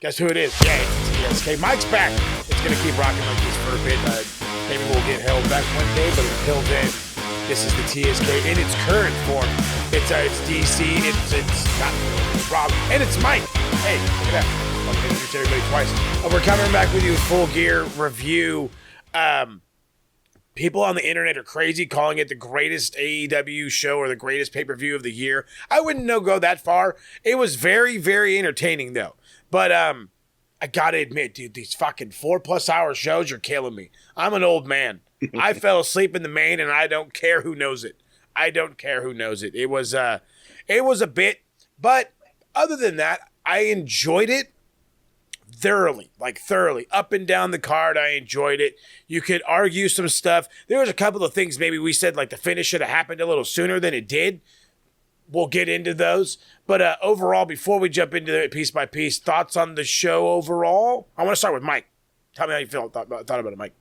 Guess who it is? Yeah, it's TSK. Mike's back. It's going to keep rocking like this for a bit. Maybe we'll get held back one day, but until then, this is the TSK in its current form. It's DC, it's not Rob, and it's Mike. Hey, look at that. I'll introduce everybody twice. We're coming back with you with Full Gear review. People on the internet are crazy calling it the greatest AEW show or the greatest pay-per-view of the year. I wouldn't go that far. It was very, very entertaining, though. But I gotta admit, dude, these fucking 4+ hour shows are killing me. I'm an old man. I fell asleep in the main, and I don't care who knows it. I don't care who knows it. It was a bit, but other than that, I enjoyed it thoroughly, up and down the card. I enjoyed it. You could argue some stuff. There was a couple of things maybe we said like the finish should have happened a little sooner than it did. We'll get into those. But overall, before we jump into it piece by piece, thoughts on the show overall? I want to start with Mike. Tell me how you thought about it, Mike.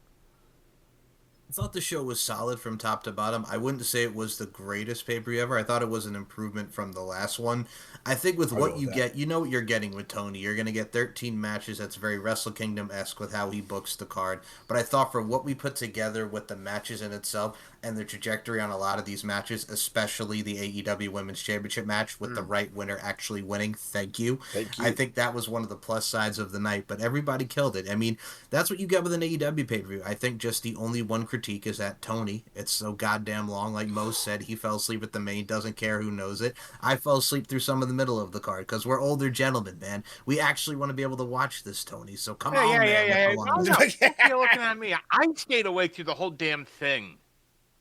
I thought the show was solid from top to bottom. I wouldn't say it was the greatest pay-per-view ever. I thought it was an improvement from the last one. I think with what you get, you know what you're getting with Tony. You're going to get 13 matches. That's very Wrestle Kingdom-esque with how he books the card. But I thought for what we put together with the matches in itself and the trajectory on a lot of these matches, especially the AEW Women's Championship match with the right winner actually winning, thank you. I think that was one of the plus sides of the night. But everybody killed it. I mean, that's what you get with an AEW pay-per-view. I think just the only one critique is that Tony, it's so goddamn long. Like Mo said, he fell asleep at the main, doesn't care who knows it. I fell asleep through some of the middle of the card because we're older gentlemen, man. We actually want to be able to watch this, Tony. So come on, man. No, you're looking at me. I stayed awake through the whole damn thing.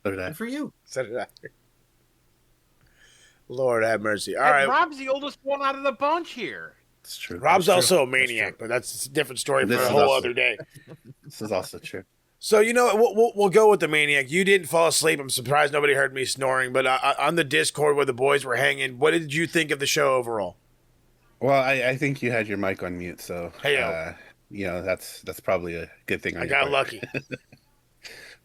Good for you. So did I. Lord have mercy. All and right. Rob's the oldest one out of the bunch here. It's true. Rob's also a maniac, but that's a different story for a whole other day. This is also true. So, you know, we'll go with the maniac. You didn't fall asleep. I'm surprised nobody heard me snoring. But on the Discord where the boys were hanging, what did you think of the show overall? Well, I think you had your mic on mute, so hey, you know that's probably a good thing. I got lucky.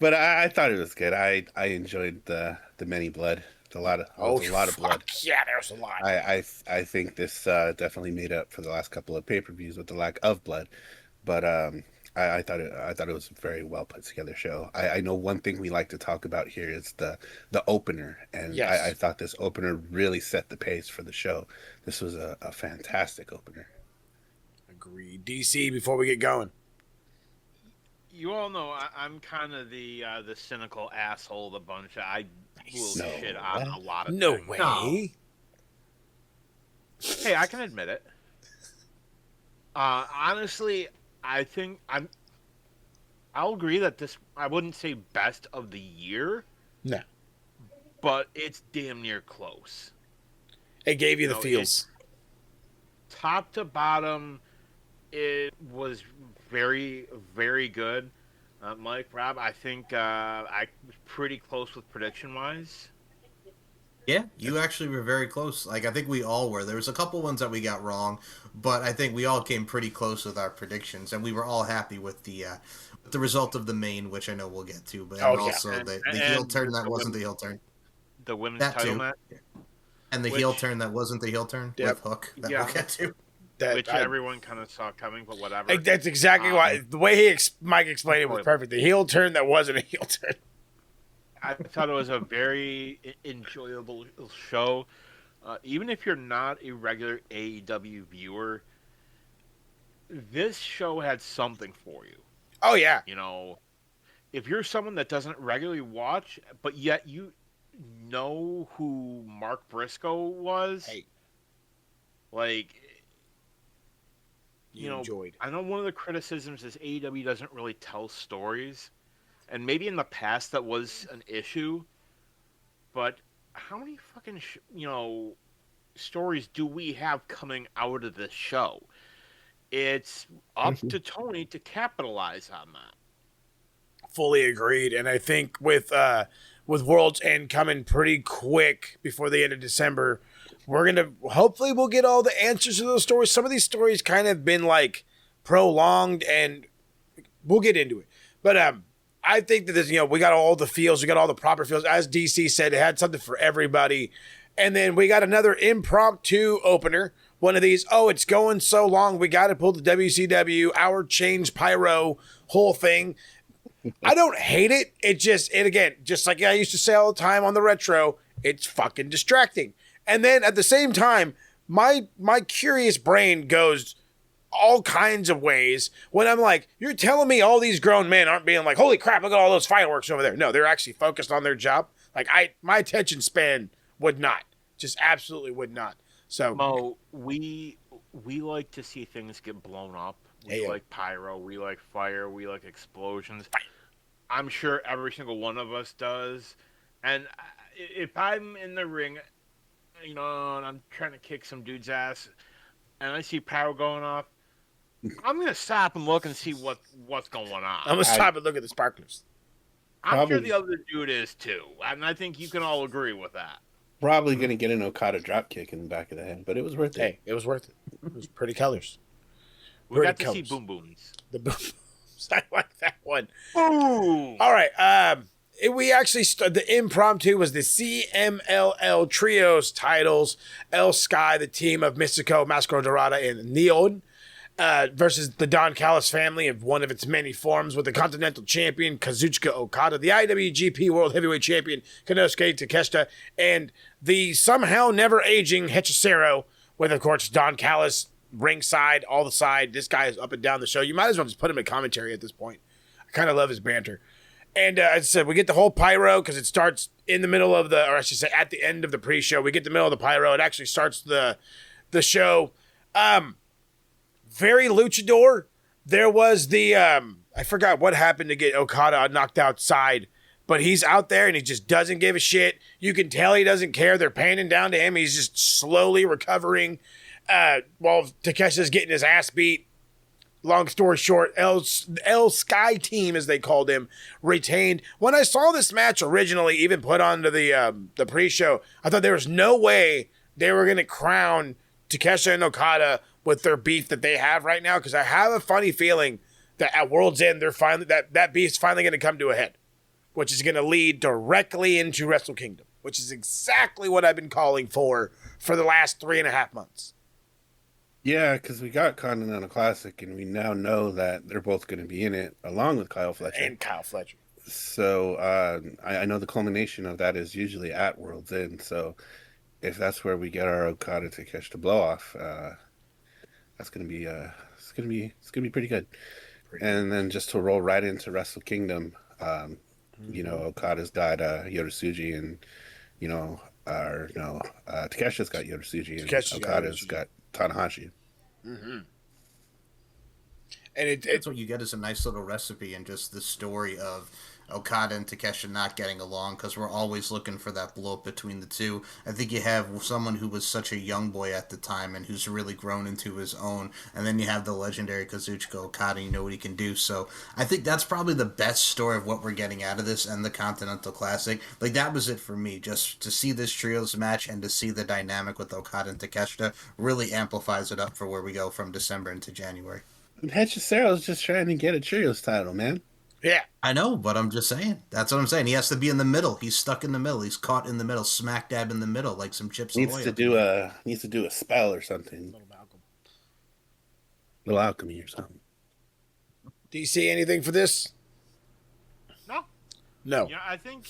But I thought it was good. I enjoyed the many blood. A lot of blood. Yeah, there's a lot. I think this definitely made up for the last couple of pay-per-views with the lack of blood. But I thought it was a very well put together show. I know one thing we like to talk about here is the opener, and yes. I thought this opener really set the pace for the show. This was a fantastic opener. Agreed. DC, before we get going. You all know I'm kind of the cynical asshole of the bunch. I will shit on a lot of things. No way. Hey, I can admit it. Honestly, I think I'll agree that this, I wouldn't say best of the year. No. But it's damn near close. It gave you the feels. Top to bottom, it was very, very good. Mike, Rob, I think I was pretty close with prediction-wise. Yeah, you actually were very close. Like, I think we all were. There was a couple ones that we got wrong, but I think we all came pretty close with our predictions, and we were all happy with the result of the main, which I know we'll get to, but also the heel turn that wasn't the heel turn. The women's title match. And the heel turn that wasn't the heel turn with Hook that we'll get to. Which everyone kind of saw coming, but whatever. That's exactly why. The way Mike explained it was perfect. The heel turn that wasn't a heel turn. I thought it was a very enjoyable show. Even if you're not a regular AEW viewer, this show had something for you. Oh, yeah. You know, if you're someone that doesn't regularly watch, but yet you know who Mark Briscoe was, like... You know, enjoyed. I know one of the criticisms is AEW doesn't really tell stories, and maybe in the past that was an issue. But how many fucking stories do we have coming out of this show? It's up to Tony to capitalize on that. Fully agreed, and I think with World's End coming pretty quick before the end of December. Hopefully we'll get all the answers to those stories. Some of these stories kind of been like prolonged, and we'll get into it. But I think that this, we got all the feels, we got all the proper feels. As DC said, it had something for everybody. And then we got another impromptu opener one of these, oh, it's going so long, we got to pull the WCW, our change pyro whole thing. I don't hate it. Again, just like I used to say all the time on the retro, it's fucking distracting. And then at the same time, my curious brain goes all kinds of ways when I'm like, you're telling me all these grown men aren't being like, holy crap, look at all those fireworks over there. No, they're actually focused on their job. Like my attention span would not, just absolutely would not. So Mo, we like to see things get blown up. We like pyro, we like fire, we like explosions. I'm sure every single one of us does. And if I'm in the ring, you know, and I'm trying to kick some dude's ass, and I see pyro going off, I'm gonna stop and look and see what's going on. I'm gonna stop and look at the sparklers. I'm sure the other dude is too, and I think you can all agree with that. Probably gonna get an Okada drop kick in the back of the head, but it was worth it. Hey, it was worth it. It was pretty colors. We got to see boom booms. The boom booms. I like that one. Boom. All right. We actually the impromptu was the CMLL Trios titles. El Sky, the team of Mystico, Mascara Dorada, and Neon, versus the Don Callis family of one of its many forms, with the Continental Champion Kazuchika Okada, the IWGP World Heavyweight Champion Konosuke Takeshita, and the somehow never aging Hechicero, with of course Don Callis ringside, all the side. This guy is up and down the show. You might as well just put him in commentary at this point. I kind of love his banter. And as I said, we get the whole pyro because it starts in the middle of or I should say at the end of the pre-show. We get the middle of the pyro. It actually starts the show. Very luchador. There was the, I forgot what happened to get Okada knocked outside, but he's out there and he just doesn't give a shit. You can tell he doesn't care. They're panning down to him. He's just slowly recovering while Takeshi's getting his ass beat. Long story short, El Sky team, as they called him, retained. When I saw this match originally, even put onto the pre-show, I thought there was no way they were going to crown Takeshi and Okada with their beef that they have right now, because I have a funny feeling that at World's End, they're finally that beef's finally going to come to a head, which is going to lead directly into Wrestle Kingdom, which is exactly what I've been calling for the last 3.5 months. Yeah, because we got Continental Classic, and we now know that they're both going to be in it, along with Kyle Fletcher. And Kyle Fletcher. So I know the culmination of that is usually at World's End. So if that's where we get our Okada to catch the blow off, that's going to be it's going to be pretty good. And then just to roll right into Wrestle Kingdom, you know, Okada's got Yorusuji, and Takeshi's got Yorusuji, and Okada's got Tanahashi. Mm-hmm. And that's what you get is a nice little recipe, and just the story of Okada and Takeshi not getting along, because we're always looking for that blow up between the two. I think you have someone who was such a young boy at the time and who's really grown into his own, and then you have the legendary Kazuchika Okada, you know what he can do. So I think that's probably the best story of what we're getting out of this and the Continental Classic. Like, that was it for me. Just to see this trios match and to see the dynamic with Okada and Takeshita really amplifies it up for where we go from December into January. And Hechicero's just trying to get a trios title, man. Yeah. I know, but I'm just saying. That's what I'm saying. He has to be in the middle. He's stuck in the middle. He's caught in the middle, smack dab in the middle, like some chips. Needs to do a spell or something. Little alchemy or something. Do you see anything for this? No. Yeah, I think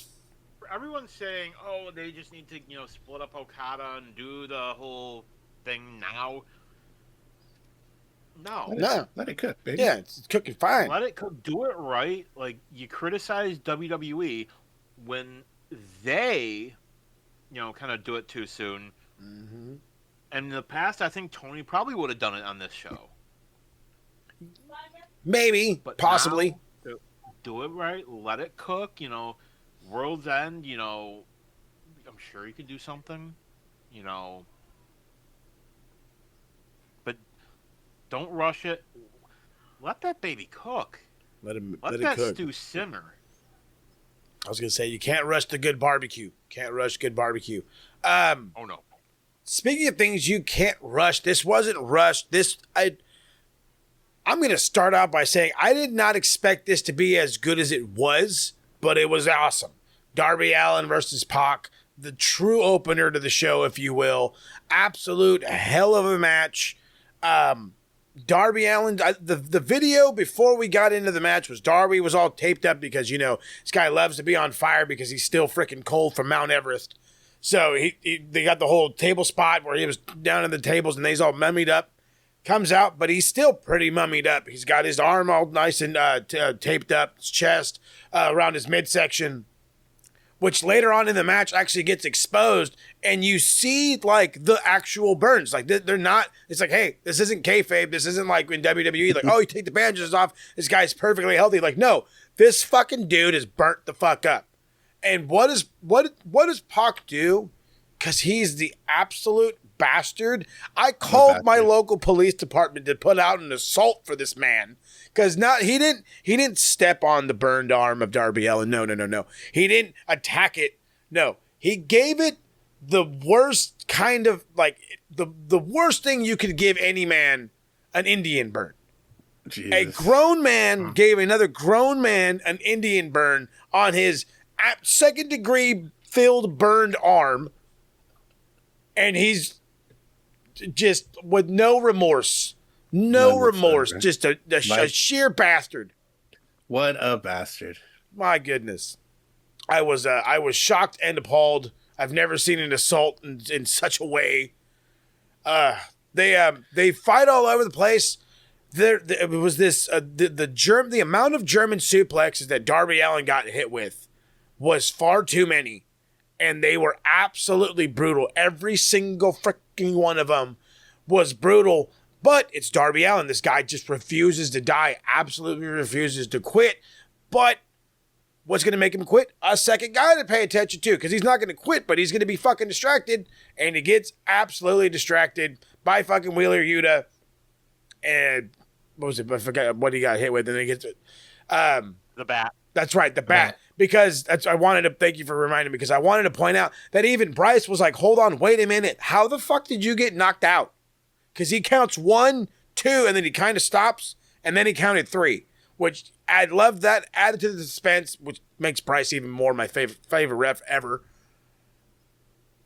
everyone's saying, oh, they just need to, split up Okada and do the whole thing now. No. Let it cook, baby. Yeah, it's cooking fine. Let it cook. Do it right. Like, you criticize WWE when they, kind of do it too soon. Mm-hmm. And in the past, I think Tony probably would have done it on this show. Maybe. But possibly. Now, do it right. Let it cook. World's End, I'm sure you could do something. But don't rush it. Let that baby cook. Let that cook. stew simmer. I was gonna say you can't rush the good barbecue. Can't rush good barbecue. Oh no. Speaking of things you can't rush, this wasn't rushed. I'm gonna start out by saying I did not expect this to be as good as it was, but it was awesome. Darby Allin versus Pac, the true opener to the show, if you will. Absolute hell of a match. Darby Allin, the video before we got into the match was Darby was all taped up because, this guy loves to be on fire because he's still freaking cold from Mount Everest. So they got the whole table spot where he was down in the tables and he's all mummied up. Comes out, but he's still pretty mummied up. He's got his arm all nice and taped up, his chest, around his midsection, which later on in the match actually gets exposed, and you see like the actual burns. Like they're not. It's like, hey, this isn't kayfabe. This isn't like in WWE. Like, oh, you take the bandages off. This guy's perfectly healthy. Like, no, this fucking dude is burnt the fuck up. And what does Pac do? Because he's the absolute bastard. I called my local police department to put out an assault for this man. Because he didn't step on the burned arm of Darby Allin. No. He didn't attack it. No. He gave it the worst kind of, like, the worst thing you could give any man, an Indian burn. Jesus. A grown man gave another grown man an Indian burn on his second degree filled burned arm. And he's just with no remorse. No remorse. Just a sheer bastard. What a bastard. My goodness. I was shocked and appalled. I've never seen an assault in such a way. They fight all over the place. It was this the amount of German suplexes that Darby Allin got hit with was far too many. And they were absolutely brutal. Every single freaking one of them was brutal. But it's Darby Allin. This guy just refuses to die. Absolutely refuses to quit. But what's going to make him quit? A second guy to pay attention to. Because he's not going to quit, but he's going to be fucking distracted. And he gets absolutely distracted by fucking Wheeler Yuta. And what was it? I forgot what he got hit with. And then he gets it. The bat. That's right, the bat. Because thank you for reminding me, because I wanted to point out that even Bryce was like, hold on, wait a minute. How the fuck did you get knocked out? Because he counts 1, 2, and then he kind of stops, and then he counted 3, which I love that added to the suspense, which makes Bryce even more my favorite ref ever.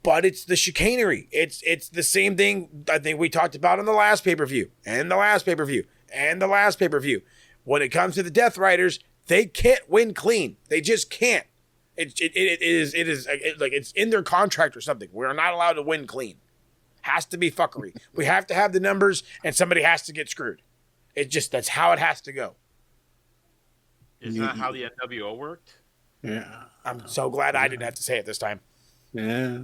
But it's the chicanery. It's the same thing I think we talked about on the last pay-per-view, and the last pay-per-view, and the last pay-per-view. When it comes to the Death Riders, they can't win clean. They just can't. It is like it's in their contract or something. We're not allowed to win clean. Has to be fuckery. We have to have the numbers, and somebody has to get screwed. That's how it has to go. Isn't that how the NWO worked? Yeah. I'm so glad I didn't have to say it this time. Yeah.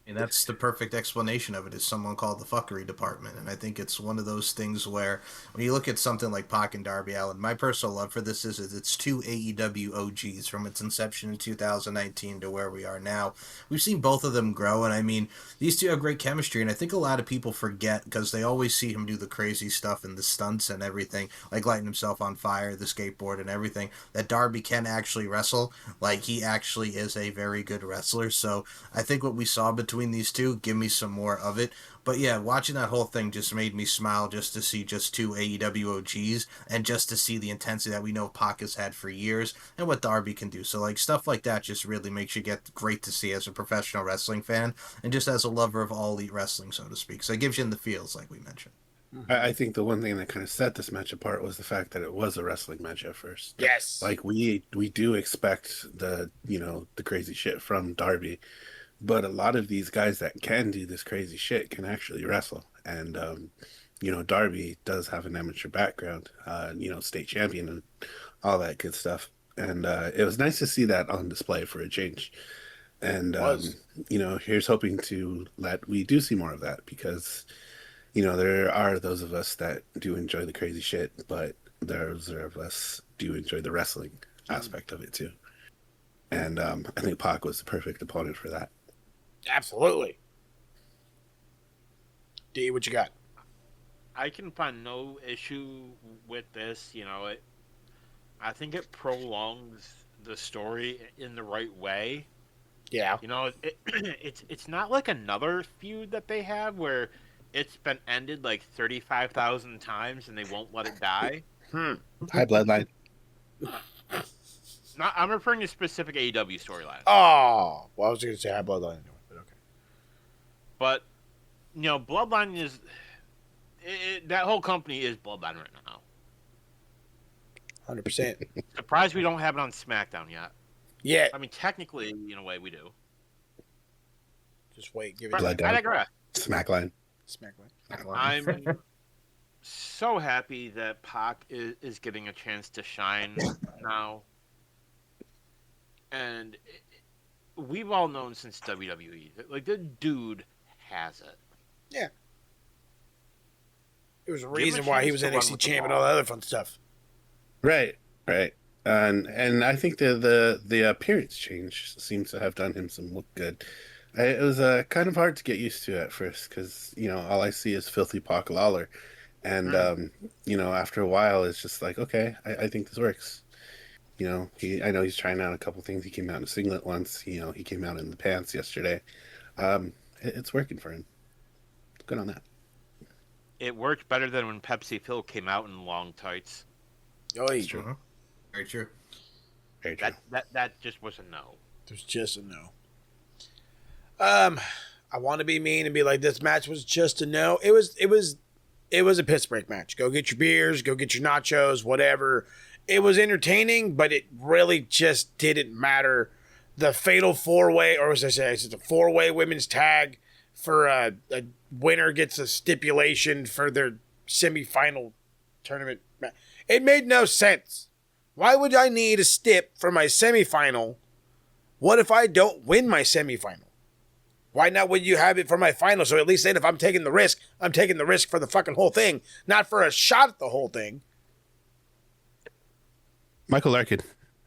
And that's the perfect explanation of it, is someone called the fuckery department. And I think it's one of those things where when you look at something like Pac and Darby Allin, my personal love for this is it's 2 AEW OGs from its inception in 2019 to where we are now. We've seen both of them grow, and I mean, these two have great chemistry, and I think a lot of people forget, because they always see him do the crazy stuff and the stunts and everything, like lighting himself on fire, the skateboard and everything, that Darby can actually wrestle. Like, he actually is a very good wrestler. So I think what we saw between these two, give me some more of it. But yeah, watching that whole thing just made me smile, just to see just 2 AEW OGs, and just to see the intensity that we know Pac has had for years and what Darby can do. So like stuff like that just really makes you get great to see as a professional wrestling fan, and just as a lover of all elite wrestling, so to speak. So it gives you in the feels, like we mentioned. I think the one thing that kind of set this match apart was the fact that it was a wrestling match at first. Yes. Like we do expect the crazy shit from Darby. But a lot of these guys that can do this crazy shit can actually wrestle. And, Darby does have an amateur background, state champion and all that good stuff. And it was nice to see that on display for a change. And, here's hoping that we do see more of that, because, there are those of us that do enjoy the crazy shit, but those of us do enjoy the wrestling aspect of it too. And I think Pac was the perfect opponent for that. Absolutely. D, what you got? I can find no issue with this. I think it prolongs the story in the right way. Yeah. It's not like another feud that they have where it's been ended like 35,000 times and they won't let it die. High bloodline. not. I'm referring to specific AEW storyline. Oh, well, I was going to say High Bloodline anyway, but okay. But Bloodline is that whole company is Bloodline right now. 100%. Surprised we don't have it on SmackDown yet. Yeah. I mean, technically, in a way, we do. Just wait. Give it But Bloodline. I digress. Smackline. Smackline. I'm so happy that Pac is getting a chance to shine now. And we've all known since WWE that, like, the dude has it. Yeah. There was a him reason a why he chance was to run NXT with the champ and ball. all that other fun stuff. Right. And I think the appearance change seems to have done him some look good. It was kind of hard to get used to at first because all I see is filthy Pac Lawler, and after a while it's just like, okay, I think this works. I know he's trying out a couple things. He came out in a singlet once. He came out in the pants yesterday. It's working for him. Good on that. It worked better than when Pepsi Phil came out in long tights. Oh, yeah. True. Very true. Very true. That just was a no. There's just a no. I want to be mean and be like, this match was just a no. It was a piss break match. Go get your beers, go get your nachos, whatever. It was entertaining, but it really just didn't matter. The fatal four-way, or as I say, it's a four-way women's tag for a winner gets a stipulation for their semifinal tournament. It made no sense. Why would I need a stip for my semifinal? What if I don't win my semifinal? Why not would you have it for my final? So at least then if I'm taking the risk, I'm taking the risk for the fucking whole thing, not for a shot at the whole thing. Michael Larkin,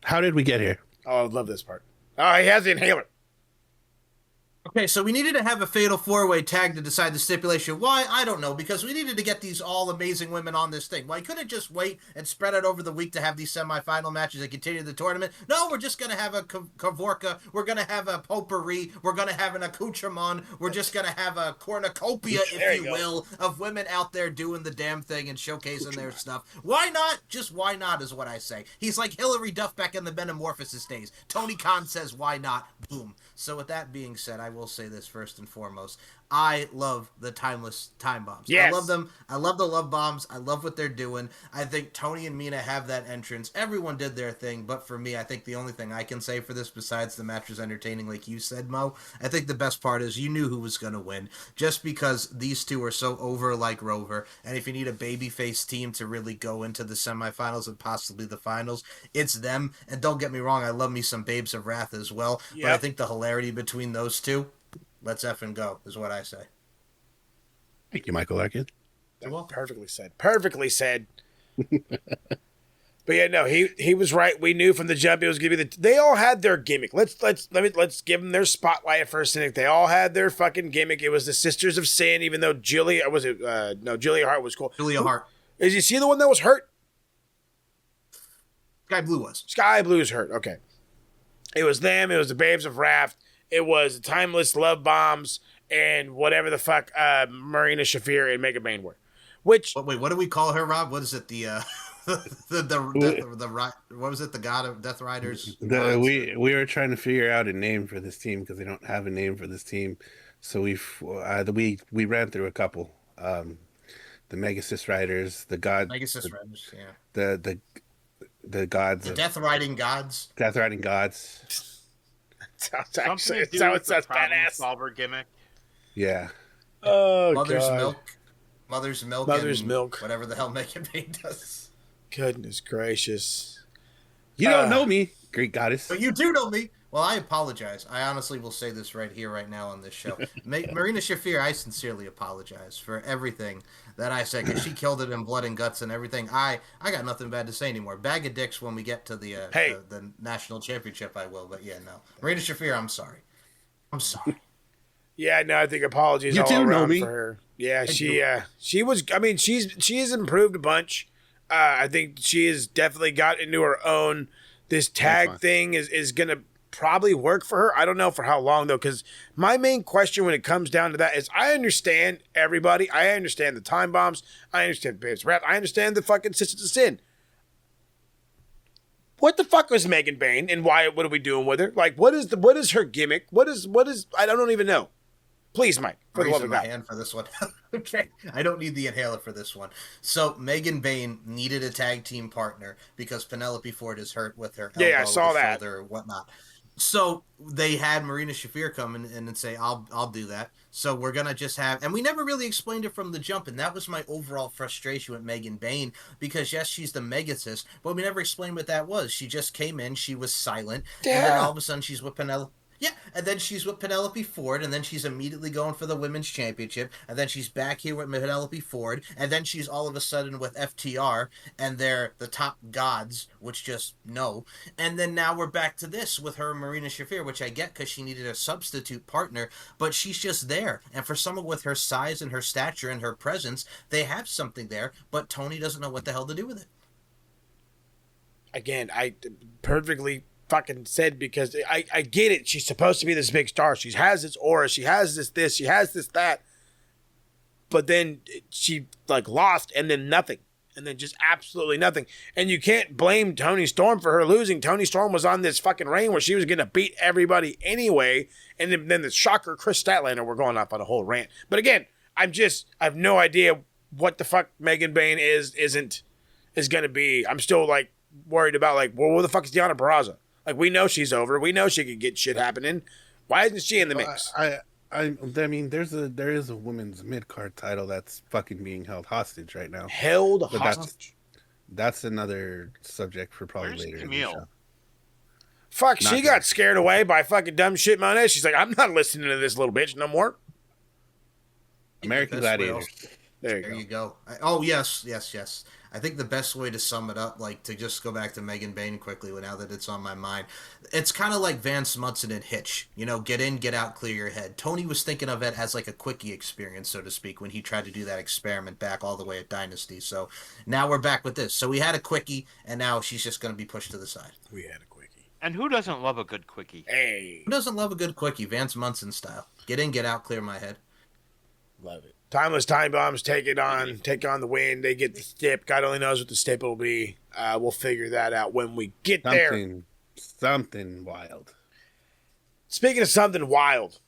how did we get here? Oh, I love this part. Oh, he has the inhaler. Okay, so we needed to have a fatal four-way tag to decide the stipulation. Why? I don't know, because we needed to get these all amazing women on this thing. Why couldn't just wait and spread it over the week to have these semifinal matches and continue the tournament? No, we're just going to have a Kavorka. We're going to have a potpourri. We're going to have an accoutrement. We're just going to have a cornucopia, if you will, of women out there doing the damn thing and showcasing their stuff. Why not? Just why not is what I say. He's like Hillary Duff back in the Metamorphosis days. Tony Khan says, why not? Boom. So with that being said, I will say this first and foremost. I love the timeless time bombs. Yes. I love them. I love the love bombs. I love what they're doing. I think Tony and Mina have that entrance. Everyone did their thing, but for me, I think the only thing I can say for this, besides the match was entertaining, like you said, Mo, I think the best part is you knew who was going to win, just because these two are so over like Rover, and if you need a babyface team to really go into the semifinals and possibly the finals, it's them. And don't get me wrong, I love me some Babes of Wrath as well, but I think the hilarity between those two, let's effing go, is what I say. Thank you, Michael Larkin. Perfectly said. Perfectly said. But yeah, no, he was right. We knew from the jump it was gonna be they all had their gimmick. Let's give them their spotlight for a second. They all had their fucking gimmick. It was the Sisters of Sin, even though Julia Hart was cool. Julia Hart. Is you see the one that was hurt? Sky Blue was. Sky Blue's hurt. Okay. It was them. It was the Babes of Wrath. It was the Timeless Love Bombs and whatever the fuck Marina Shafir and Mega Bane were. Which wait, what do we call her, Rob? What is it? The what was it? The God of Death Riders. We were trying to figure out a name for this team because they don't have a name for this team. So we ran through a couple. The Megasis Riders, the God. Megasis Riders, yeah. The gods. The Death Riding Gods. Death Riding Gods. Something to do with the problem solver gimmick. Yeah. Oh, Mother's God. Milk. Mother's Milk. Whatever the hell Megan Bane does. Goodness gracious. You don't know me, great goddess. But you do know me. Well, I apologize. I honestly will say this right here, right now on this show. Marina Shafir, I sincerely apologize for everything that I said, because she killed it in blood and guts and everything. I got nothing bad to say anymore. Bag of dicks when we get to the national championship, I will. But yeah, no. Marina Shafir, I'm sorry. I'm sorry. Yeah, no, I think apologies You all do know around me. for her. Yeah, she was. I mean, she has improved a bunch. I think she has definitely got into her own. This tag thing is gonna probably work for her. I don't know for how long though, because my main question when it comes down to that is I understand everybody. I understand the time bombs. I understand Babes Rap. I understand the fucking Sisters of Sin. what the fuck was Megan Bayne and why? What are we doing with her? Like, what is her gimmick? What is? I don't even know. Please, Mike, for the love of God. Hand for this one. Okay, I don't need the inhaler for this one. So Megan Bayne needed a tag team partner because Penelope Ford is hurt with her elbow, I saw that, shoulder, or whatnot. So they had Marina Shafir come in and say, I'll do that. So we're going to just have, and we never really explained it from the jump. And that was my overall frustration with Megan Bayne, because yes, she's the Megasis, but we never explained what that was. She just came in, she was silent. Yeah. And then all of a sudden she's with Penelope. Yeah, and then she's with Penelope Ford, and then she's immediately going for the women's championship, and then she's back here with Penelope Ford, and then she's all of a sudden with FTR, and they're the top gods, which just no. And then now we're back to this with her and Marina Shafir, which I get because she needed a substitute partner, but she's just there. And for someone with her size and her stature and her presence, they have something there, but Tony doesn't know what the hell to do with it. Again, I perfectly fucking said, because I get it. She's supposed to be this big star. She has this aura. She has this, she has this, that. But then she like lost, and then nothing. And then just absolutely nothing. And you can't blame Toni Storm for her losing. Toni Storm was on this fucking reign where she was going to beat everybody anyway. And then the shocker, Chris Statlander, we're going off on a whole rant. But again, I have no idea what the fuck Megan Bayne is going to be. I'm still like worried about like, well, where the fuck is Deonna Purrazzo? Like, we know she's over. We know she could get shit happening. Why isn't she in the mix? I mean, there is a women's mid-card title that's fucking being held hostage right now. Held hostage? That's another subject for probably later Camille? in the show. Fuck, she got scared away by fucking dumb shit Monet. She's like, I'm not listening to this little bitch no more. American Gladiators. There you go. Oh, yes. I think the best way to sum it up, like to just go back to Megan Bayne quickly now that it's on my mind, it's kind of like Vance Munson and Hitch. You know, get in, get out, clear your head. Tony was thinking of it as like a quickie experience, so to speak, when he tried to do that experiment back all the way at Dynasty. So now we're back with this. So we had a quickie, and now she's just going to be pushed to the side. We had a quickie. And who doesn't love a good quickie? Hey. Who doesn't love a good quickie? Vance Munson style. Get in, get out, clear my head. Love it. Timeless Time Bombs take on the win. They get the stip. God only knows what the stip will be. We'll figure that out when we get there. Something wild. Speaking of something wild,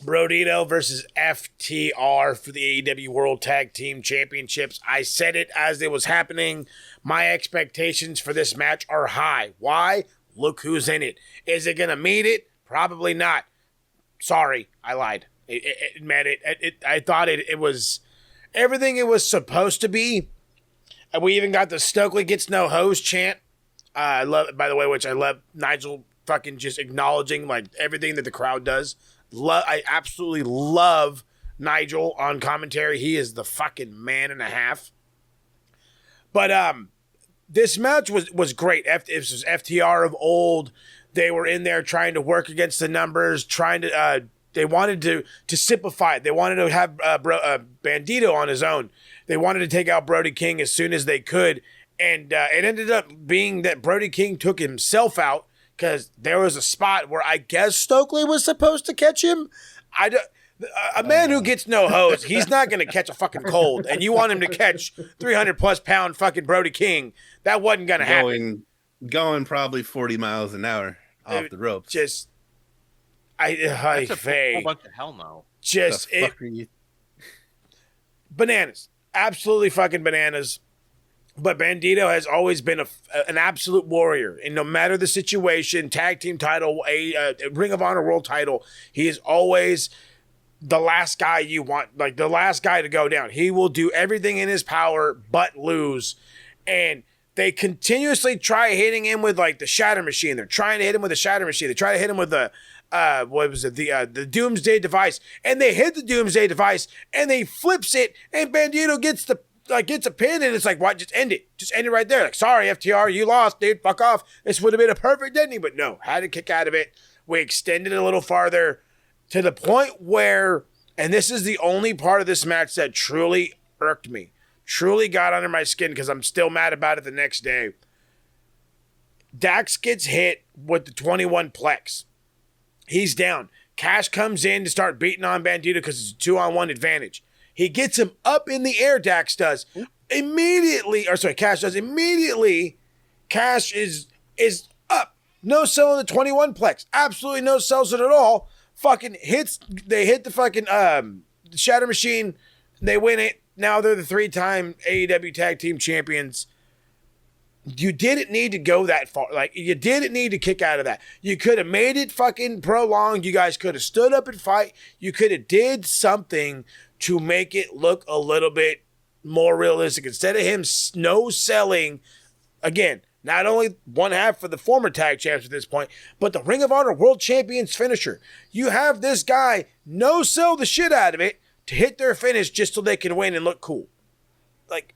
Brodito versus FTR for the AEW World Tag Team Championships. I said it as it was happening. My expectations for this match are high. Why? Look who's in it. Is it going to meet it? Probably not. Sorry, I lied. I thought it was everything it was supposed to be. And we even got the Stokely gets no hose chant. I love it, by the way, which I love Nigel fucking just acknowledging like everything that the crowd does. I absolutely love Nigel on commentary. He is the fucking man and a half. But this match was great. It was FTR of old. They were in there trying to work against the numbers, trying to they wanted to simplify it. They wanted to have Bandito on his own. They wanted to take out Brody King as soon as they could. And it ended up being that Brody King took himself out because there was a spot where I guess Stokely was supposed to catch him. A man who gets no hose, he's not going to catch a fucking cold. And you want him to catch 300-plus pound fucking Brody King. That wasn't going to happen. Going probably 40 miles an hour off the ropes. Just... That's a whole bunch of hell no. Just bananas, absolutely fucking bananas. But Bandito has always been an absolute warrior, and no matter the situation, tag team title, a Ring of Honor world title, he is always the last guy you want, like the last guy to go down. He will do everything in his power but lose, and they continuously try hitting him with like the Shatter Machine. They're trying to hit him with the Shatter Machine. They try to hit him with the the Doomsday Device, and they hit the Doomsday Device, and they flips it, and Bandito gets a pin, and it's like, what? Just end it right there. Like, sorry, FTR, you lost, dude. Fuck off. This would have been a perfect ending, but no, had to kick out of it. We extended it a little farther to the point where, and this is the only part of this match that truly irked me, truly got under my skin because I'm still mad about it the next day. Dax gets hit with the 21 Plex. He's down. Cash comes in to start beating on Bandito because it's a 2-on-1 advantage. He gets him up in the air, Dax does. Cash does. Immediately, Cash is is up. No sell in the 21 plex. Absolutely no sells it at all. Fucking hits. They hit the fucking Shatter Machine. They win it. Now they're the 3-time AEW Tag Team Champions. You didn't need to go that far. Like, you didn't need to kick out of that. You could have made it fucking prolonged. You guys could have stood up and fight. You could have did something to make it look a little bit more realistic. Instead of him no selling, again, not only one half for the former tag champs at this point, but the Ring of Honor World Champions finisher. You have this guy no sell the shit out of it to hit their finish just so they can win and look cool. Like,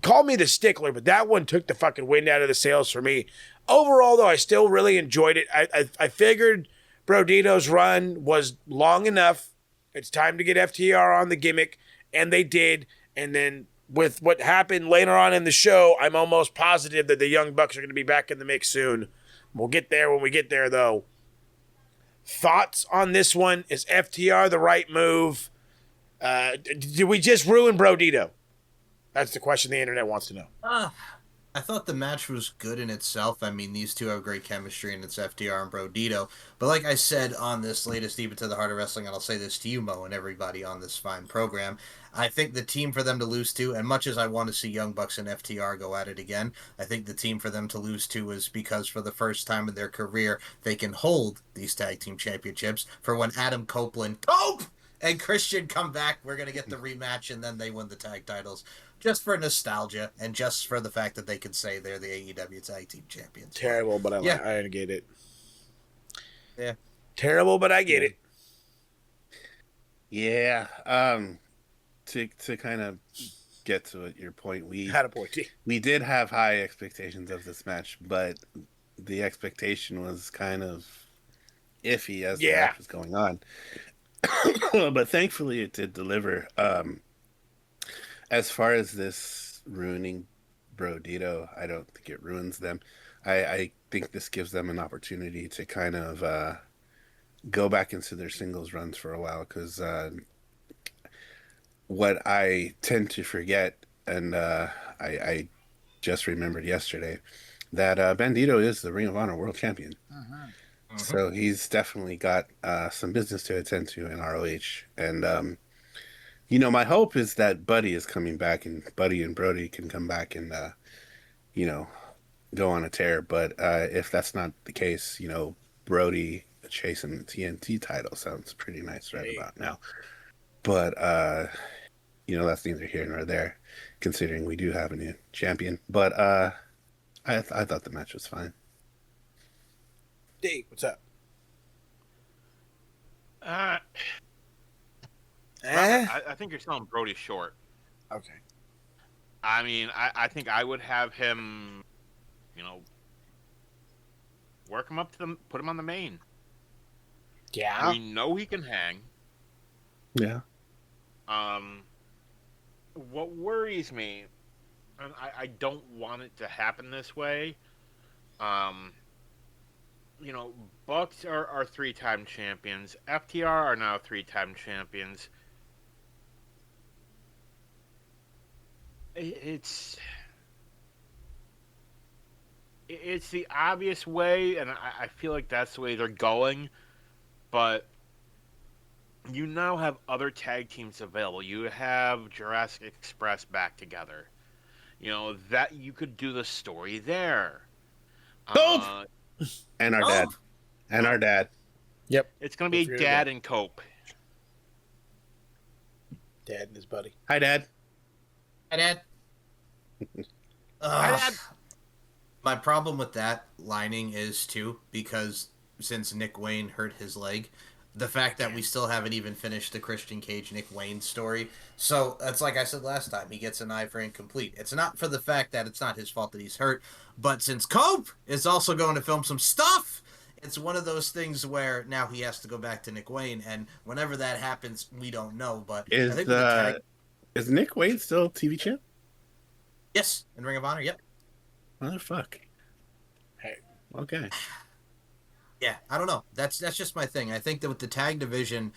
call me the stickler, but that one took the fucking wind out of the sails for me. Overall, though, I still really enjoyed it. I figured Brodito's run was long enough. It's time to get FTR on the gimmick, and they did. And then with what happened later on in the show, I'm almost positive that the Young Bucks are going to be back in the mix soon. We'll get there when we get there, though. Thoughts on this one? Is FTR the right move? Did we just ruin Brodito? That's the question the internet wants to know. I thought the match was good in itself. I mean, these two have great chemistry, and it's FTR and Brodito. But like I said on this latest Deep Into the Heart of Wrestling, and I'll say this to you, Mo, and everybody on this fine program, I think the team for them to lose to, and much as I want to see Young Bucks and FTR go at it again, I think the team for them to lose to is because for the first time in their career, they can hold these tag team championships for when Adam Copeland, and Christian come back, we're going to get the rematch, and then they win the tag titles. Just for nostalgia, and just for the fact that they can say they're the AEW Tag Team Champions. Terrible, but I get it. Yeah. Terrible, but I get it. Yeah. To kind of get to your point, we did have high expectations of this match, but the expectation was kind of iffy as the match was going on. But thankfully, it did deliver. As far as this ruining Brodito, I don't think it ruins them. I think this gives them an opportunity to kind of go back into their singles runs for a while, because what I tend to forget, and I just remembered yesterday, that Bandito is the Ring of Honor World Champion. So he's definitely got some business to attend to in ROH. And my hope is that Buddy is coming back, and Buddy and Brody can come back and, go on a tear. But if that's not the case, Brody chasing the TNT title sounds pretty nice right about now. But, that's neither here nor there, considering we do have a new champion. But I thought the match was fine. Dave, what's up? I think you're selling Brody short. Okay. I mean, I think I would have him, work him up to put him on the main. Yeah. We know he can hang. Yeah. What worries me, and I don't want it to happen this way, Bucks are 3-time champions. FTR are now 3-time champions. It's the obvious way, and I feel like that's the way they're going. But you now have other tag teams available. You have Jurassic Express back together. That you could do the story there. And our dad. And our dad. Yep. It's going to be Dad and Cope. Dad and his buddy. Hi, Dad. Hi, Dad. Hi, Dad. My problem with that lining is, too, because since Nick Wayne hurt his leg, the fact that we still haven't even finished the Christian Cage Nick Wayne story. So that's like I said last time, he gets an eye for incomplete. It's not for the fact that it's not his fault that he's hurt, but since Cope is also going to film some stuff, it's one of those things where now he has to go back to Nick Wayne, and whenever that happens, we don't know. But is I think is Nick Wayne still TV champ? Yes, in Ring of Honor. Yep. Motherfuck. Hey. Okay. Yeah, I don't know. That's just my thing. I think that with the tag division,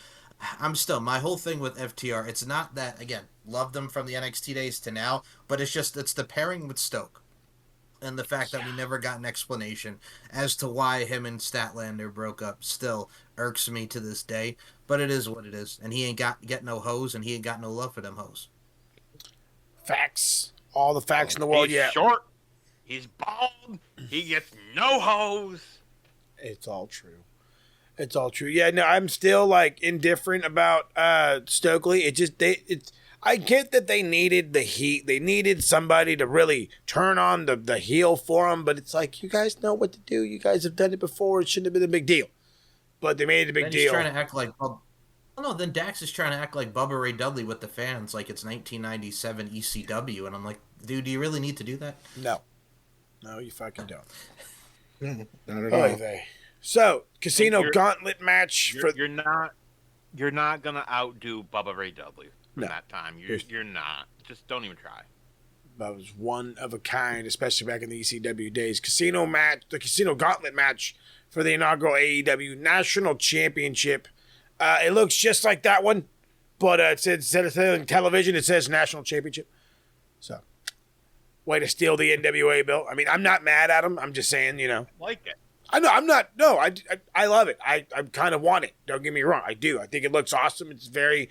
my whole thing with FTR, it's not that, again, love them from the NXT days to now, but it's the pairing with Stoke. And the fact that we never got an explanation as to why him and Statlander broke up still irks me to this day. But it is what it is. And he ain't get no hoes, and he ain't got no love for them hoes. Facts. All the facts in the world, He's yeah. short. He's bald. He gets no hose. It's all true. It's all true. Yeah, no, I'm still like indifferent about Stokely. I get that they needed the heat. They needed somebody to really turn on the heel for them, but it's like, you guys know what to do. You guys have done it before. It shouldn't have been a big deal. But they made it a big deal. He's trying to act like then Dax is trying to act like Bubba Ray Dudley with the fans, like it's 1997 ECW, and I'm like, dude, do you really need to do that? No, you fucking don't. Not at all. So, Casino Gauntlet match You're not gonna outdo Bubba Ray Dudley in that time. You're not. Just don't even try. That was one of a kind, especially back in the ECW days. The Casino Gauntlet match for the inaugural AEW National Championship. It looks just like that one, but instead of saying television, it says National Championship. So, way to steal the NWA belt. I mean, I'm not mad at him. I'm just saying, Like it. I know, I'm not. No, I love it. I kind of want it. Don't get me wrong. I do. I think it looks awesome. It's very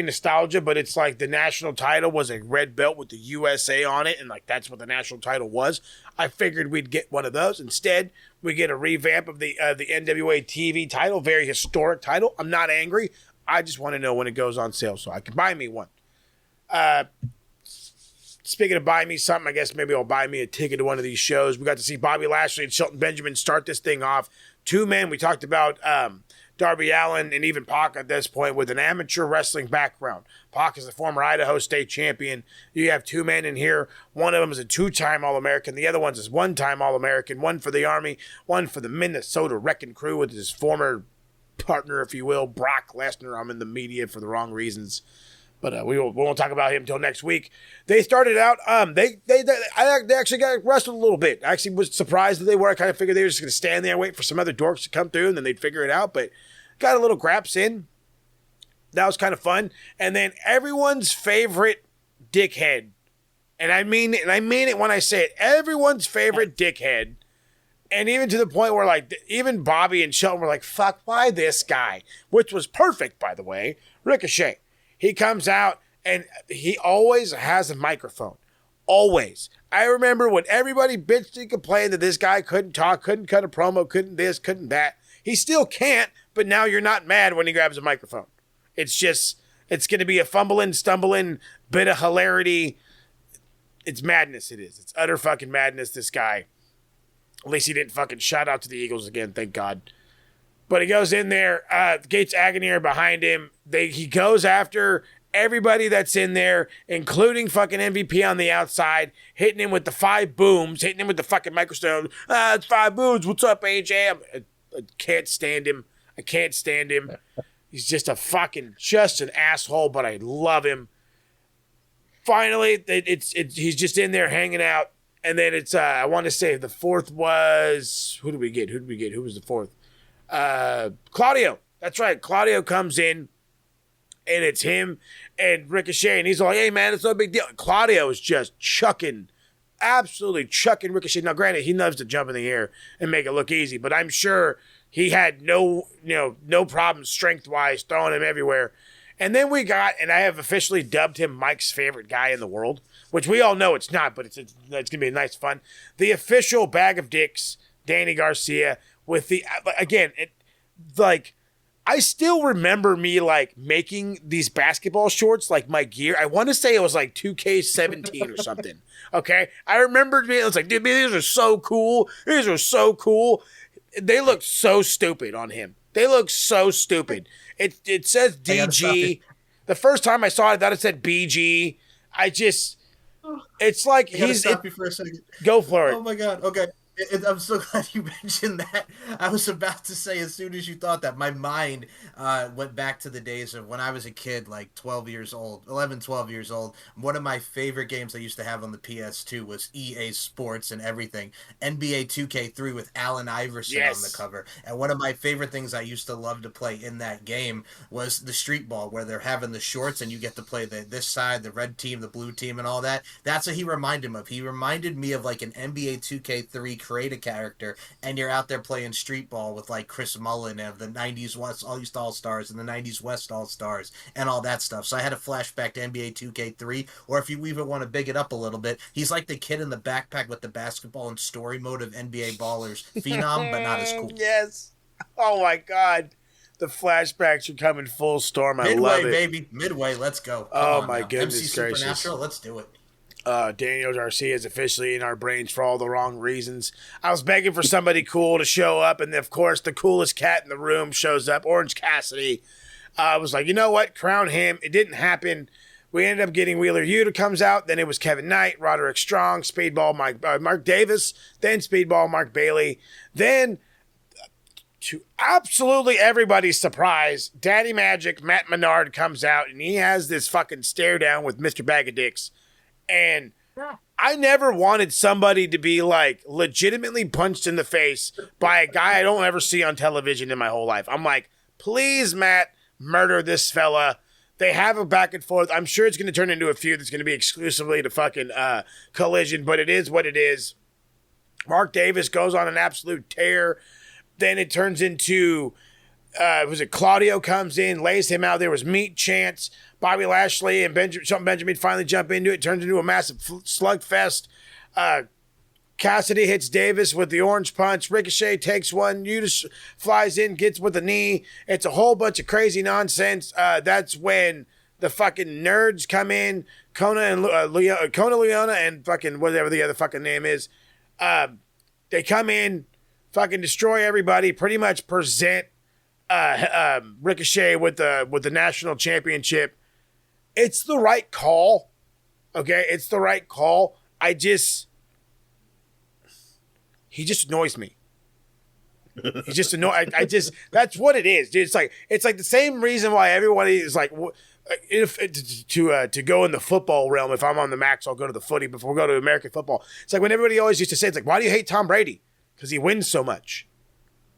nostalgia, but it's like the national title was a red belt with the USA on it, and like that's what the national title was. I figured we'd get one of those. Instead, we get a revamp of the NWA TV title, very historic title. I'm not angry. I just want to know when it goes on sale so I can buy me one. Speaking of buying me something, I guess maybe I'll buy me a ticket to one of these shows. We got to see Bobby Lashley and Shelton Benjamin start this thing off. Two men. We talked about Darby Allin and even Pac at this point with an amateur wrestling background. Pac is the former Idaho State champion. You have two men in here. One of them is a two-time All-American. The other one's is one-time All-American. One for the Army, one for the Minnesota Wrecking Crew with his former partner, if you will, Brock Lesnar. I'm in the media for the wrong reasons. But we won't talk about him until next week. They started out. They actually got wrestled a little bit. I actually was surprised that they were. I kind of figured they were just going to stand there and wait for some other dorks to come through, and then they'd figure it out. But got a little graps in. That was kind of fun. And then everyone's favorite dickhead, and I mean it when I say it. Everyone's favorite dickhead, and even to the point where like even Bobby and Shelton were like, "Fuck, why this guy?" Which was perfect, by the way. Ricochet. He comes out, and he always has a microphone. Always. I remember when everybody bitched and complained that this guy couldn't talk, couldn't cut a promo, couldn't this, couldn't that. He still can't, but now you're not mad when he grabs a microphone. It's going to be a fumbling, stumbling bit of hilarity. It's madness, it is. It's utter fucking madness, this guy. At least he didn't fucking shout out to the Eagles again, thank God. But he goes in there. Gates Agony are behind him. He goes after everybody that's in there, including fucking MVP on the outside, hitting him with the 5 booms, hitting him with the fucking microphone. It's 5 booms. What's up, AJ? I can't stand him. I can't stand him. He's just an asshole, but I love him. Finally, he's just in there hanging out. And then it's, I want to say the fourth was, who did we get? Who was the fourth? Claudio. That's right. Claudio comes in, and it's him and Ricochet, and he's like, "Hey man, it's no big deal." Claudio is just absolutely chucking Ricochet. Now, granted, he loves to jump in the air and make it look easy, but I'm sure he had no problem strength-wise throwing him everywhere. And then we got, and I have officially dubbed him Mike's favorite guy in the world, which we all know it's not, but it's going to be a nice fun. The official bag of dicks, Danny Garcia. With the, again, I still remember me, making these basketball shorts, my gear. I want to say it was, 2K17 or something, okay? I remember it was dude, these are so cool. These are so cool. They look so stupid on him. They look so stupid. It says DG. The first time I saw it, I thought it said BG. It's like he's... Stop you for a second. Go for it. Oh, my God. Okay. I'm so glad you mentioned that. I was about to say, as soon as you thought that, my mind went back to the days of when I was a kid, like 12 years old, 11, 12 years old. One of my favorite games I used to have on the PS2 was EA Sports and everything. NBA 2K3 with Allen Iverson on the Yes. cover. And one of my favorite things I used to love to play in that game was the street ball, where they're having the shorts and you get to play this side, the red team, the blue team, and all that. That's what he reminded me of. He reminded me of like an NBA 2K3 create a character, and you're out there playing street ball with like Chris Mullin of the '90s West All Stars and the '90s West All Stars and all that stuff. So I had a flashback to NBA 2K3, or if you even want to big it up a little bit, he's like the kid in the backpack with the basketball and story mode of NBA Ballers, phenom, but not as cool. Yes. Oh my God. The flashbacks are coming full storm. I love it. Midway, baby. Midway, let's go. Come Oh on my now. goodness MC gracious. Supernatural, let's do it. Daniel Garcia is officially in our brains for all the wrong reasons. I was begging for somebody cool to show up, and of course, the coolest cat in the room shows up, Orange Cassidy. I was like, you know what? Crown him. It didn't happen. We ended up getting Wheeler Yuta comes out. Then it was Kevin Knight, Roderick Strong, Speedball Mark Davis, then Speedball Mark Bailey. Then, to absolutely everybody's surprise, Daddy Magic Matt Menard comes out, and he has this fucking stare down with Mr. Bag of Dicks. And I never wanted somebody to be like legitimately punched in the face by a guy I don't ever see on television in my whole life. I'm like, please, Matt, murder this fella. They have a back and forth. I'm sure it's going to turn into a feud that's going to be exclusively to fucking Collision, but it is what it is. Mark Davis goes on an absolute tear. Then it turns into, was it Claudio comes in, lays him out. There was meat chants. Bobby Lashley and Benjamin finally jump into it. It turns into a massive slugfest. Cassidy hits Davis with the orange punch. Ricochet takes one. Yuta flies in, gets with a knee. It's a whole bunch of crazy nonsense. That's when the fucking nerds come in. Kona Leona and fucking whatever the other fucking name is. They come in, fucking destroy everybody. Pretty much present Ricochet with the national championship. It's the right call. Okay, it's the right call. He just annoys me. He's just annoying. That's what it is, dude. It's like the same reason why everybody is like, to go in the football realm. If I'm on the max, I'll go to the footy before we go to American football. It's like when everybody always used to say, it's like, why do you hate Tom Brady? Because he wins so much.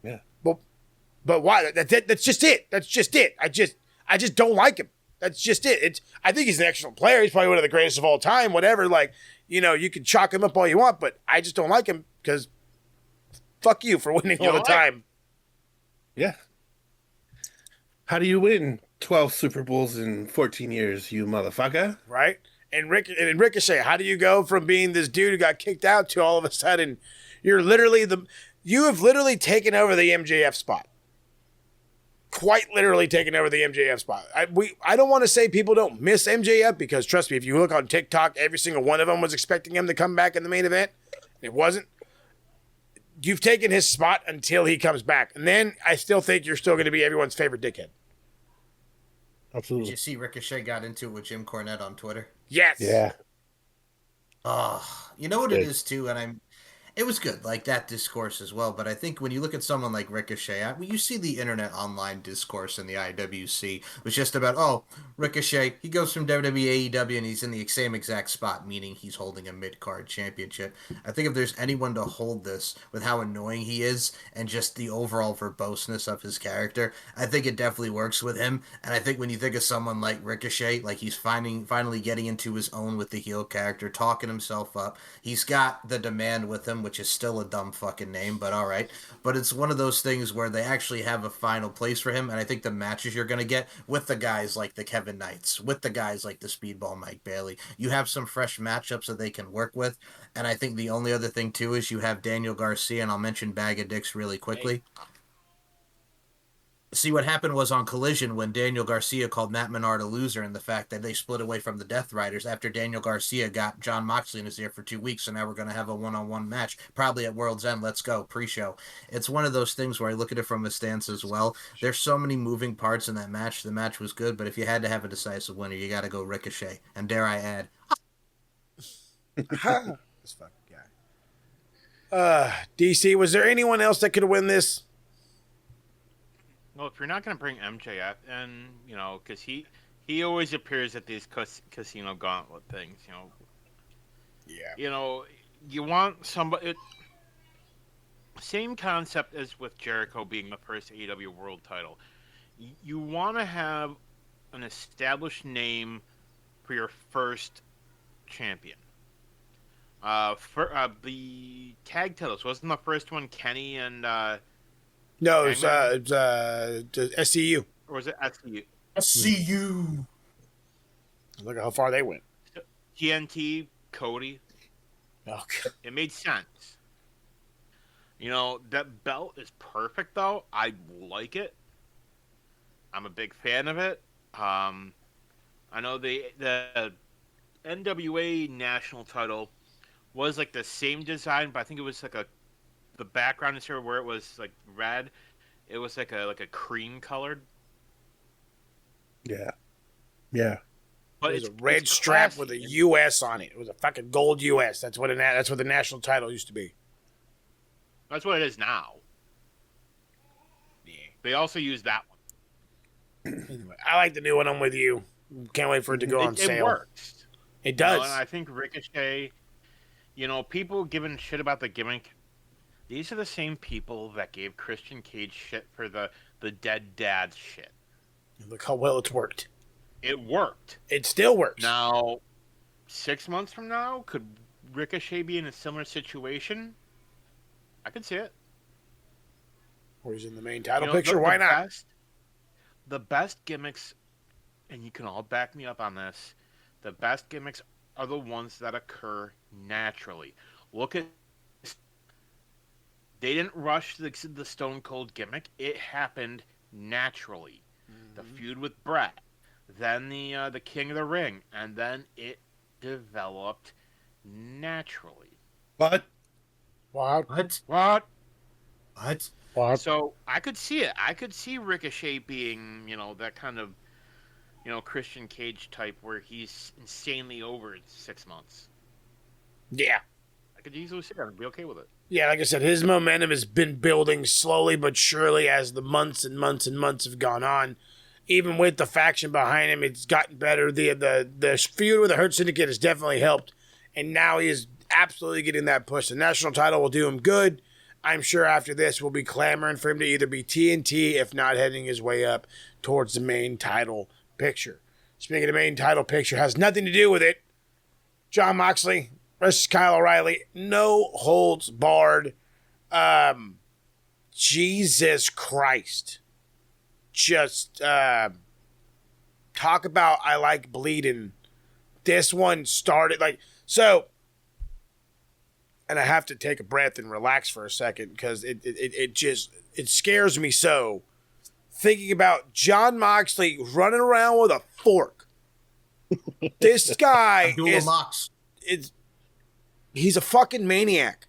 Yeah. But why? That's just it. That's just it. I just don't like him. That's just it. I think he's an excellent player. He's probably one of the greatest of all time. Whatever. Like, you can chalk him up all you want, but I just don't like him because fuck you for winning all the time. Yeah. How do you win 12 Super Bowls in 14 years, you motherfucker? Right? And Ricochet, how do you go from being this dude who got kicked out to all of a sudden you have literally taken over the MJF spot. Quite literally taken over the MJF spot. I don't want to say people don't miss MJF because trust me, if you look on TikTok, every single one of them was expecting him to come back in the main event. It wasn't. You've taken his spot until he comes back. And then I still think you're still going to be everyone's favorite dickhead. Absolutely. Did you see Ricochet got into it with Jim Cornette on Twitter? Yes. Yeah. You know what it is too, and it was good, like that discourse as well. But I think when you look at someone like Ricochet, you see the internet online discourse in the IWC was just about, Ricochet, he goes from WWE, AEW, and he's in the same exact spot, meaning he's holding a mid-card championship. I think if there's anyone to hold this with how annoying he is and just the overall verboseness of his character, I think it definitely works with him. And I think when you think of someone like Ricochet, like he's finally getting into his own with the heel character, talking himself up. He's got the Demand with him, which is still a dumb fucking name, but all right. But it's one of those things where they actually have a final place for him, and I think the matches you're going to get with the guys like the Kevin Knights, with the guys like the Speedball Mike Bailey, you have some fresh matchups that they can work with, and I think the only other thing, too, is you have Daniel Garcia, and I'll mention Bag of Dicks really quickly. See, what happened was on Collision when Daniel Garcia called Matt Menard a loser and the fact that they split away from the Death Riders after Daniel Garcia got John Moxley in his ear for 2 weeks, so now we're going to have a one-on-one match, probably at World's End. Let's go, pre-show. It's one of those things where I look at it from a stance as well. There's so many moving parts in that match. The match was good, but if you had to have a decisive winner, you got to go Ricochet. And dare I add... This fucking guy. DC, was there anyone else that could win this? Well, if you're not going to bring MJF in, because he always appears at these casino gauntlet things, Yeah. You want somebody. Same concept as with Jericho being the first AEW World Title. You want to have an established name for your first champion. For the tag titles, wasn't the first one Kenny and No, it's SCU. or was it SCU? SCU. Look at how far they went. TNT, Cody. Okay. It made sense. That belt is perfect though. I like it. I'm a big fan of it. I know the NWA national title was like the same design, but I think it was like the background is here where it was like red. It was like a cream colored. Yeah. Yeah. But it was a red strap with a US on it. It was a fucking gold US. That's what the national title used to be. That's what it is now. Yeah. They also use that one. Anyway, I like the new one. I'm with you. Can't wait for it to go on sale. It works. It does. And I think Ricochet, people giving shit about the gimmick, these are the same people that gave Christian Cage shit for the dead dad shit. Look how well it's worked. It worked. It still works. Now, 6 months from now, could Ricochet be in a similar situation? I could see it. Or he's in the main title picture. Why not? The best gimmicks, and you can all back me up on this, the best gimmicks are the ones that occur naturally. Look at... They didn't rush the Stone Cold gimmick. It happened naturally. Mm-hmm. The feud with Bret, then the King of the Ring, and then it developed naturally. What? What? So I could see it. I could see Ricochet being, that kind of, Christian Cage type where he's insanely over in 6 months. Yeah. I could easily see that and be okay with it. Yeah, like I said, his momentum has been building slowly but surely as the months and months and months have gone on. Even with the faction behind him, it's gotten better. The feud with the Hurt Syndicate has definitely helped. And now he is absolutely getting that push. The national title will do him good. I'm sure after this, we'll be clamoring for him to either be TNT, if not heading his way up towards the main title picture. Speaking of main title picture, has nothing to do with it. Jon Moxley versus Kyle O'Reilly. No holds barred. Jesus Christ. Just talk about I like bleeding. This one started so. And I have to take a breath and relax for a second because it scares me so. Thinking about Jon Moxley running around with a fork. This guy he's a fucking maniac.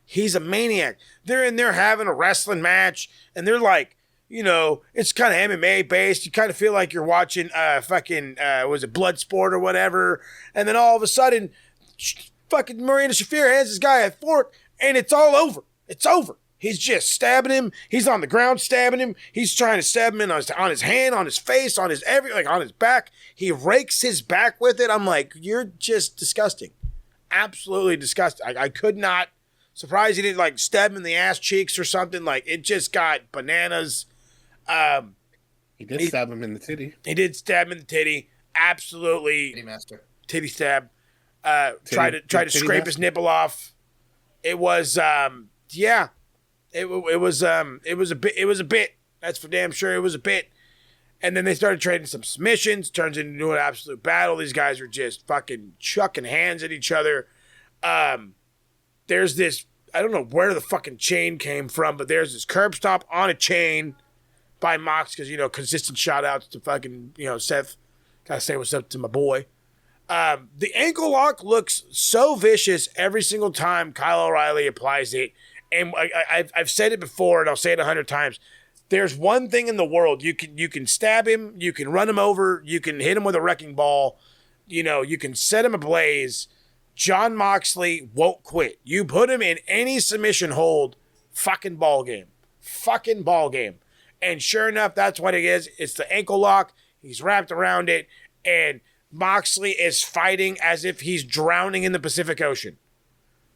He's a maniac. They're in there having a wrestling match and they're like, it's kind of MMA based. You kind of feel like you're watching was it Bloodsport or whatever. And then all of a sudden, fucking Marina Shafir hands this guy a fork, and it's all over. It's over. He's just stabbing him. He's on the ground stabbing him. He's trying to stab him on his hand, on his face, on his on his back. He rakes his back with it. I'm like, you're just disgusting. Absolutely disgusting. I could not. Surprised he didn't stab him in the ass cheeks or something. It just got bananas. He did stab him in the titty. He did stab him in the titty. Absolutely. Titty master. Titty stab. Tried to scrape his nipple off. It was it was a bit. That's for damn sure. It was a bit. And then they started trading some submissions. Turns into an absolute battle. These guys were just fucking chucking hands at each other. There's this, I don't know where the fucking chain came from, but there's this curb stop on a chain by Mox because consistent shout outs to fucking Seth. Gotta say what's up to my boy. The ankle lock looks so vicious every single time Kyle O'Reilly applies it. And I've said it before, and I'll say it 100 times. There's one thing in the world. You can stab him. You can run him over. You can hit him with a wrecking ball. You can set him ablaze. Jon Moxley won't quit. You put him in any submission hold, fucking ball game. Fucking ball game. And sure enough, that's what it is. It's the ankle lock. He's wrapped around it. And Moxley is fighting as if he's drowning in the Pacific Ocean.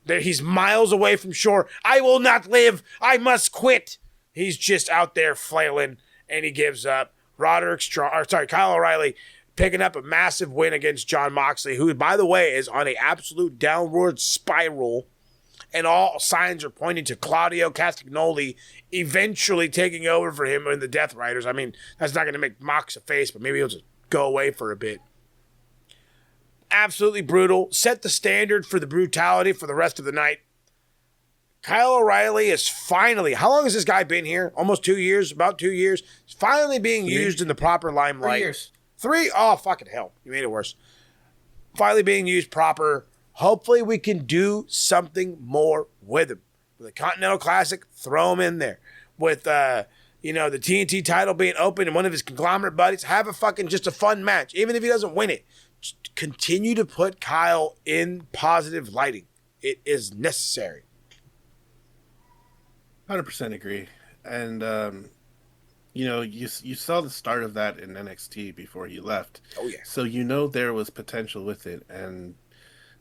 He's miles away from shore. I will not live. I must quit. He's just out there flailing, and he gives up. Kyle O'Reilly picking up a massive win against Jon Moxley, who, by the way, is on an absolute downward spiral, and all signs are pointing to Claudio Castagnoli eventually taking over for him in the Death Riders. I mean, that's not going to make Mox a face, but maybe he'll just go away for a bit. Absolutely brutal. Set the standard for the brutality for the rest of the night. Kyle O'Reilly is finally, how long has this guy been here? Almost 2 years, about 2 years. He's finally being used in the proper limelight. 3 years. 3? Oh, fucking hell. You made it worse. Finally being used proper. Hopefully we can do something more with him. With a Continental Classic, throw him in there. With, the TNT title being open and one of his conglomerate buddies, have just a fun match. Even if he doesn't win it, just continue to put Kyle in positive lighting. It is necessary. 100% agree. And, you saw the start of that in NXT before he left. Oh, yeah. So there was potential with it. And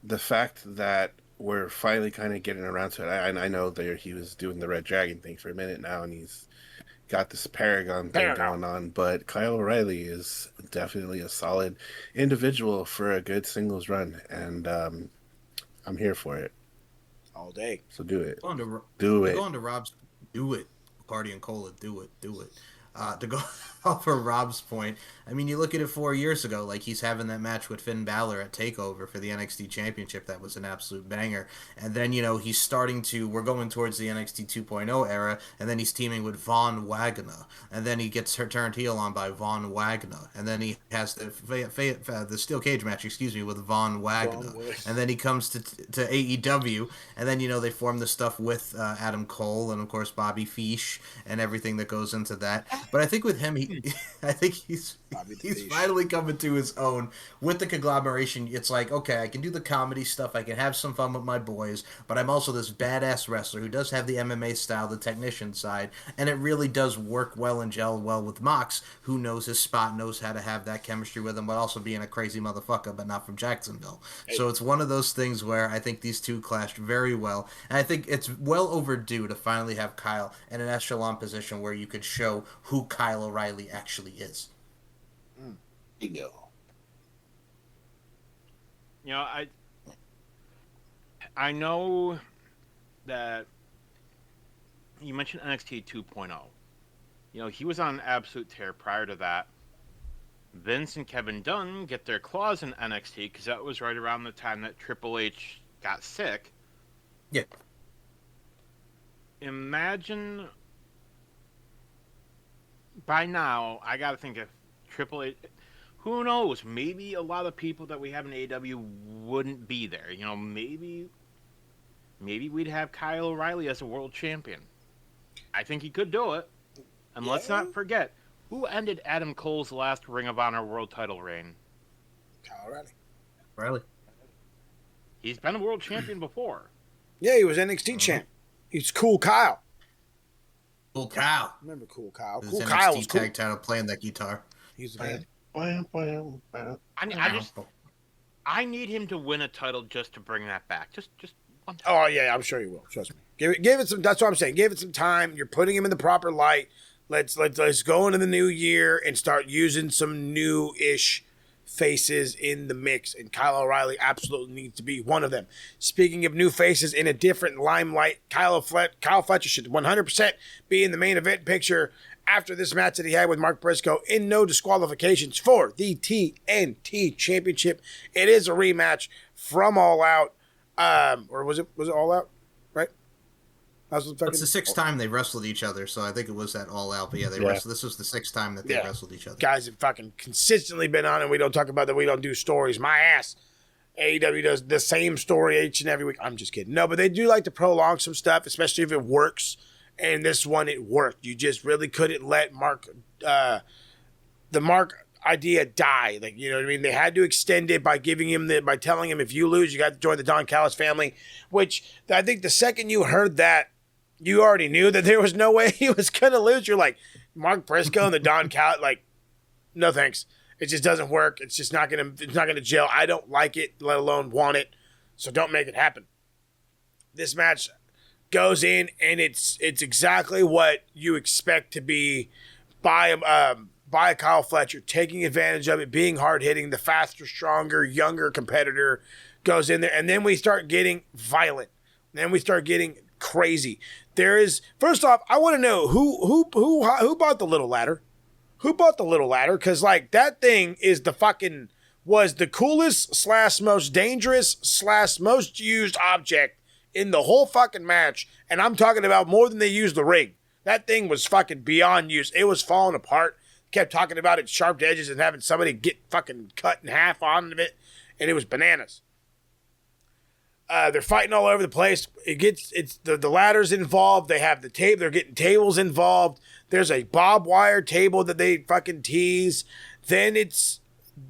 the fact that we're finally kind of getting around to it. I know that he was doing the Red Dragon thing for a minute now, and he's got this Paragon thing going on. But Kyle O'Reilly is definitely a solid individual for a good singles run. And I'm here for it. All day. So do it. Do it. Party and Cola, do it. To go off of Rob's point, I mean, you look at it 4 years ago, like he's having that match with Finn Balor at TakeOver for the NXT Championship. That was an absolute banger. And then, he's we're going towards the NXT 2.0 era, and then he's teaming with Von Wagner. And then he gets turned heel on by Von Wagner. And then he has the steel cage match, with Von Wagner. And then he comes to AEW, and then, they form the stuff with Adam Cole and, of course, Bobby Fish and everything that goes into that. But I think with him, I think he's finally coming to his own with the conglomeration. It's like, okay, I can do the comedy stuff, I can have some fun with my boys, but I'm also this badass wrestler who does have the MMA style, the technician side, and it really does work well and gel well with Mox, who knows his spot, knows how to have that chemistry with him, but also being a crazy motherfucker, but not from Jacksonville. So it's one of those things where I think these two clashed very well, and I think it's well overdue to finally have Kyle in an echelon position where you could show who Kyle O'Reilly actually is. Bingo. I know that you mentioned NXT 2.0. He was on an absolute tear prior to that. Vince and Kevin Dunn get their claws in NXT because that was right around the time that Triple H got sick. Yeah. Imagine by now, I got to think of Triple H. Who knows? Maybe a lot of people that we have in AEW wouldn't be there. Maybe we'd have Kyle O'Reilly as a world champion. I think he could do it. And let's not forget, who ended Adam Cole's last Ring of Honor world title reign? Kyle O'Reilly. O'Reilly. He's been a world champion before. Yeah, he was NXT champ. He's Cool Kyle. Cool Kyle. Remember Cool Kyle? His Cool NXT Kyle was cool. tag title playing that guitar. He's the man. I need him to win a title just to bring that back. Just one time. Oh yeah, I'm sure he will. Trust me. Give it some. That's what I'm saying. Give it some time. You're putting him in the proper light. Let's go into the new year and start using some new-ish faces in the mix. And Kyle O'Reilly absolutely needs to be one of them. Speaking of new faces in a different limelight, Kyle Fletcher should 100% be in the main event picture after this match that he had with Mark Briscoe in no disqualifications for the TNT Championship. It is a rematch from All Out. Or was it All Out? Right? It's the sixth time they wrestled each other, so I think it was that All Out. But yeah, wrestled. This was the sixth time that they wrestled each other. Guys have fucking consistently been on, and we don't talk about that. We don't do stories. My ass. AEW does the same story each and every week. I'm just kidding. No, but they do like to prolong some stuff, especially if it works. And this one, it worked. You just really couldn't let Mark idea die. Like, you know what I mean? They had to extend it by giving him by telling him if you lose, you got to join the Don Callis family, which I think the second you heard that, you already knew that there was no way he was going to lose. You're like, Mark Briscoe and the Don Callis, like, no thanks. It just doesn't work. It's just not going to gel. I don't like it, let alone want it. So don't make it happen. This match goes in, and it's exactly what you expect to be by Kyle Fletcher, taking advantage of it, being hard-hitting, the faster, stronger, younger competitor goes in there, and then we start getting violent. Then we start getting crazy. There is, first off, I want to know who bought the little ladder? Who bought the little ladder? Because, like, that thing is was the coolest / most dangerous / most used object in the whole fucking match. And I'm talking about more than they used the ring. That thing was fucking beyond use. It was falling apart. Kept talking about its sharp edges and having somebody get fucking cut in half on it. And it was bananas. They're fighting all over the place. The ladder's involved. They have the tape. They're getting tables involved. There's a barbed wire table that they fucking tease. Then it's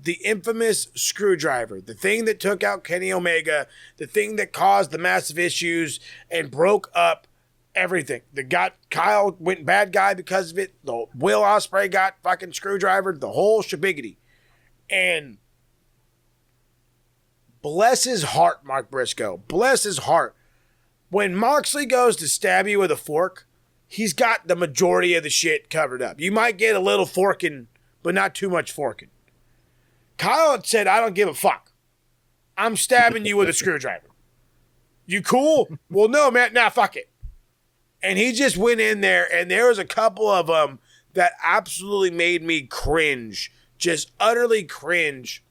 the infamous screwdriver, the thing that took out Kenny Omega, the thing that caused the massive issues and broke up everything. Kyle went bad guy because of it. The Will Ospreay got fucking screwdrivered. The whole shabiggity. And bless his heart, Mark Briscoe. Bless his heart. When Moxley goes to stab you with a fork, he's got the majority of the shit covered up. You might get a little forking, but not too much forking. Kyle said, I don't give a fuck. I'm stabbing you with a screwdriver. You cool? Well, no, man. Nah, fuck it. And he just went in there, and there was a couple of them that absolutely made me cringe. Just utterly cringe.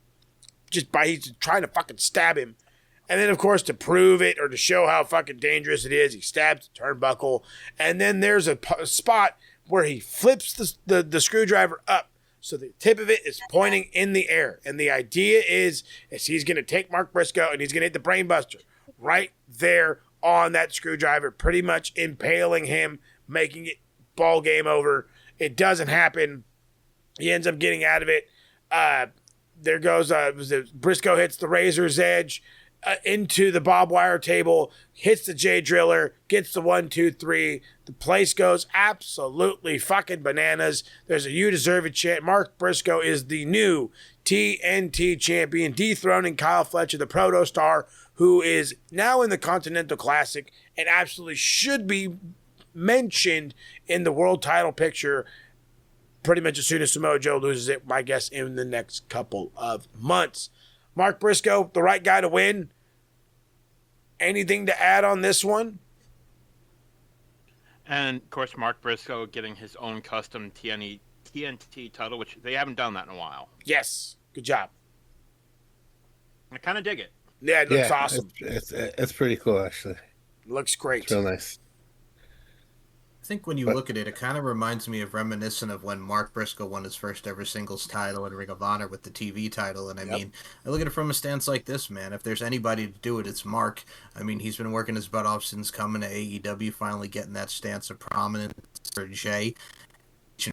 Just by he's trying to fucking stab him. And then, of course, to prove it or to show how fucking dangerous it is, he stabs the turnbuckle. And then there's a spot where he flips the screwdriver up so the tip of it is pointing in the air. And the idea is he's going to take Mark Briscoe and he's going to hit the brainbuster right there on that screwdriver, pretty much impaling him, making it ball game over. It doesn't happen. He ends up getting out of it. There goes Briscoe hits the razor's edge into the barbed wire table, hits the J Driller, gets the 1, 2, 3. The place goes absolutely fucking bananas. There's a "You Deserve It" chant. Mark Briscoe is the new TNT champion, dethroning Kyle Fletcher, the proto star, who is now in the Continental Classic and absolutely should be mentioned in the world title picture pretty much as soon as Samoa Joe loses it, my guess, in the next couple of months. Mark Briscoe, the right guy to win. Anything to add on this one? And, of course, Mark Briscoe getting his own custom TNT title, which they haven't done that in a while. Yes. Good job. I kind of dig it. Yeah, it looks awesome. It's pretty cool, actually. It looks great. It's real nice. I think when you look at it, it kind of reminds me of reminiscent of when Mark Briscoe won his first ever singles title in Ring of Honor with the TV title. And I mean, I look at it from a stance like this, man. If there's anybody to do it, it's Mark. I mean, he's been working his butt off since coming to AEW, finally getting that stance of prominence for Jay. For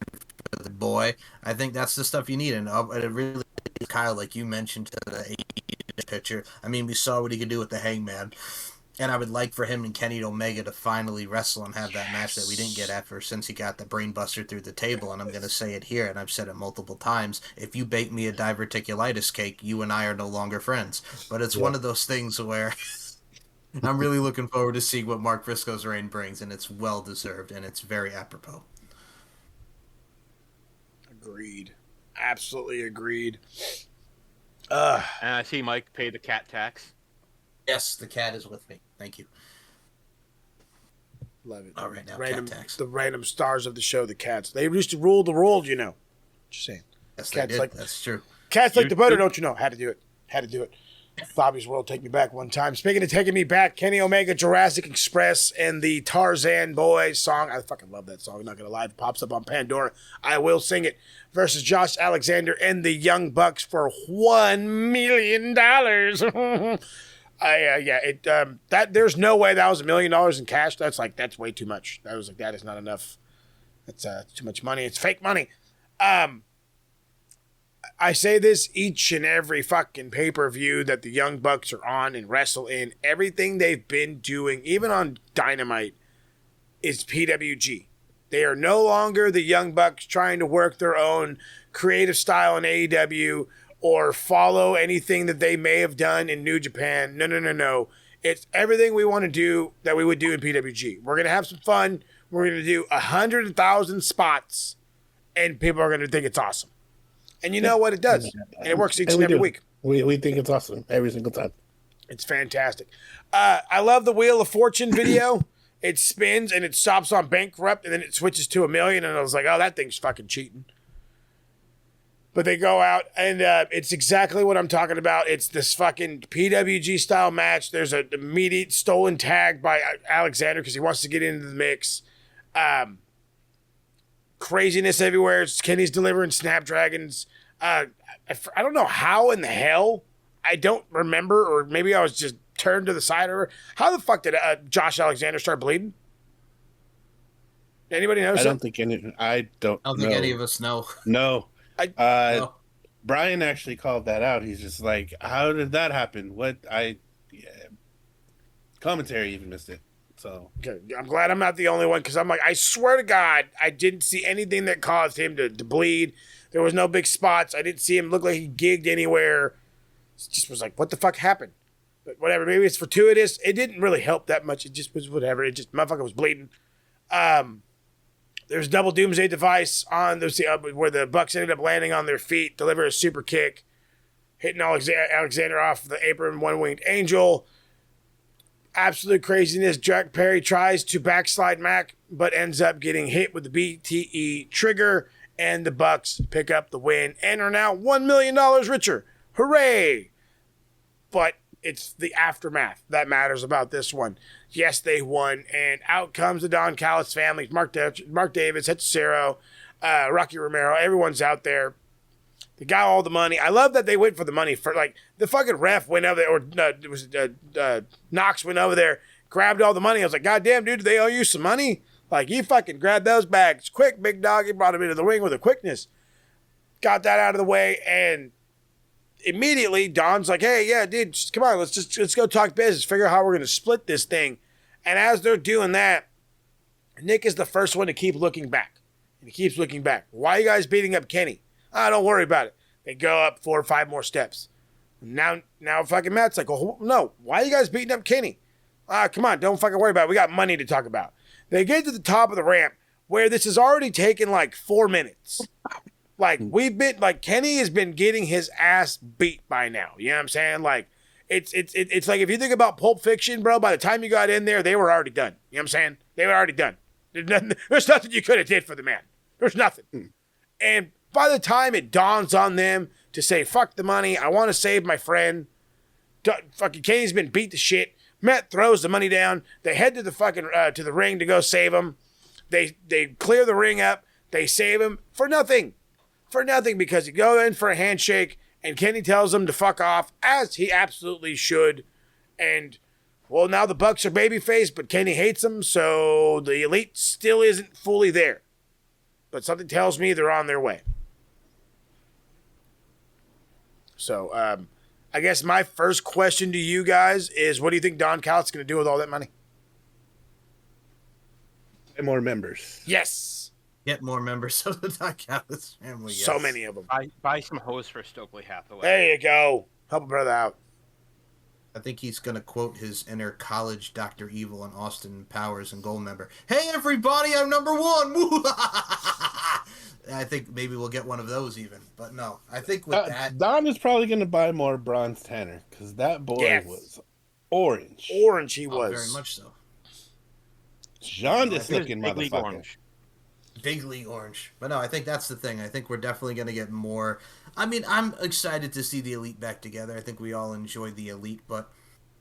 the boy, I think that's the stuff you need. And it really, Kyle, like you mentioned, to the AEW picture. I mean, we saw what he could do with the Hangman. And I would like for him and Kenny Omega to finally wrestle and have that match that we didn't get ever since he got the brainbuster through the table. And I'm going to say it here, and I've said it multiple times. If you bake me a diverticulitis cake, you and I are no longer friends. But it's one of those things where I'm really looking forward to seeing what Mark Briscoe's reign brings, and it's well-deserved, and it's very apropos. Agreed. Absolutely agreed. And I see Mike pay the cat tax. Yes, the cat is with me. Thank you. Love it. All right, now the random stars of the show, the cats. They used to rule the world, you know. Just saying. Yes, cats they did. like That's true. Cats like the butter, don't you know? Had to do it. Bobby's World Take Me Back one time. Speaking of taking me back, Kenny Omega, Jurassic Express, and the Tarzan Boys song. I fucking love that song. I'm not going to lie. It pops up on Pandora. I will sing it. Versus Josh Alexander and the Young Bucks for $1 million. There's no way that was $1 million in cash. That's way too much. That is not enough. That's too much money. It's fake money. I say this each and every fucking pay-per-view that the Young Bucks are on and wrestle in. Everything they've been doing, even on Dynamite, is PWG. They are no longer the Young Bucks trying to work their own creative style in AEW or follow anything that they may have done in New Japan. No. It's everything we want to do that we would do in PWG. We're going to have some fun. We're going to do 100,000 spots, and people are going to think it's awesome. And you know what? It does. And it works each and every week. We think it's awesome every single time. It's fantastic. I love the Wheel of Fortune video. It spins and it stops on bankrupt, and then it switches to $1 million, and I was like, oh, that thing's fucking cheating. But they go out, and it's exactly what I'm talking about. It's this fucking PWG-style match. There's an immediate stolen tag by Alexander because he wants to get into the mix. Craziness everywhere. Kenny's delivering Snapdragons. I don't know how in the hell. I don't remember, or maybe I was just turned to the side. Or how the fuck did Josh Alexander start bleeding? Anybody know? I don't think any of us know. No. No. Brian actually called that out. He's just like, how did that happen? Commentary even missed it. So okay. I'm glad I'm not the only one, because I'm like, I swear to God, I didn't see anything that caused him to bleed. There was no big spots. I didn't see him look like he gigged anywhere. It just was like, what the fuck happened? But whatever, maybe it's fortuitous. It didn't really help that much. It just was whatever. It just, motherfucker was bleeding. There's double doomsday device on where the Bucks ended up landing on their feet, deliver a super kick, hitting Alexander off the apron, one-winged angel. Absolute craziness. Jack Perry tries to backslide Mac, but ends up getting hit with the BTE trigger, and the Bucks pick up the win and are now $1 million richer. Hooray! But it's the aftermath that matters about this one. Yes, they won, and out comes the Don Callis family. Mark Davis, Hechicero, Rocky Romero, everyone's out there. They got all the money. I love that they went for the money. For like the fucking ref went over there, or it was Knox went over there, grabbed all the money. I was like, God damn, dude, do they owe you some money? Like, you fucking grabbed those bags quick, big dog. He brought him into the ring with a quickness. Got that out of the way, and immediately Don's like, hey, yeah, dude, just, come on, let's go talk business, figure out how we're gonna split this thing. And as they're doing that, Nick is the first one to keep looking back. And he keeps looking back. Why are you guys beating up Kenny? Don't worry about it. They go up 4 or 5 more steps. Now fucking Matt's like, oh, no, why are you guys beating up Kenny? Come on, don't fucking worry about it. We got money to talk about. They get to the top of the ramp where this has already taken like 4 minutes. Like, Kenny has been getting his ass beat by now. You know what I'm saying? Like, it's like if you think about Pulp Fiction, bro, by the time you got in there, they were already done. You know what I'm saying? They were already done. There's nothing you could have did for the man. There's nothing. And by the time it dawns on them to say, fuck the money, I want to save my friend, fucking Kenny's been beat to shit. Matt throws the money down. They head to the fucking to the ring to go save him. They clear the ring up. They save him for nothing. For nothing, because you go in for a handshake and Kenny tells him to fuck off, as he absolutely should. And, well, now the Bucks are babyface, but Kenny hates them, so the Elite still isn't fully there. But something tells me they're on their way. So, I guess my first question to you guys is, what do you think Don Callis is going to do with all that money? And more members. Yes. Get more members of the Don Callis family. Yes. So many of them. Buy some hosts for Stokely Hathaway. There you go. Help a brother out. I think he's going to quote his inner college Dr. Evil and Austin Powers and Goldmember. Hey, everybody, I'm number 1. I think maybe we'll get one of those even. But no, I think with that... Don is probably going to buy more Bronze Tanner, because that boy was orange. Orange he was. Very much so. Jaundice looking Big League motherfucker. Orange. Big League Orange. But no, I think that's the thing. I think we're definitely going to get more. I mean, I'm excited to see the Elite back together. I think we all enjoyed the Elite, but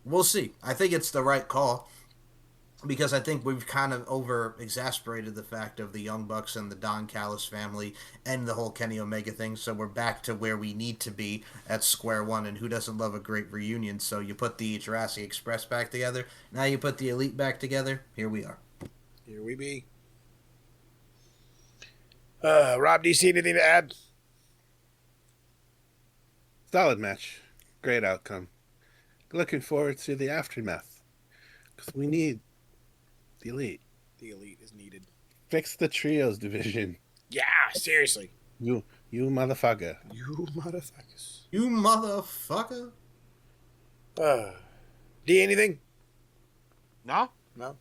we'll see. I think it's the right call, because I think we've kind of over-exasperated the fact of the Young Bucks and the Don Callis family and the whole Kenny Omega thing, so we're back to where we need to be at square one, and who doesn't love a great reunion? So you put the Jurassic Express back together, now you put the Elite back together, here we are. Here we be. Rob, do you see anything to add? Solid match. Great outcome. Looking forward to the aftermath. Because we need the elite. The elite is needed. Fix the trios division. Yeah, seriously. You motherfucker. You motherfuckers. You motherfucker. D, anything? No? No,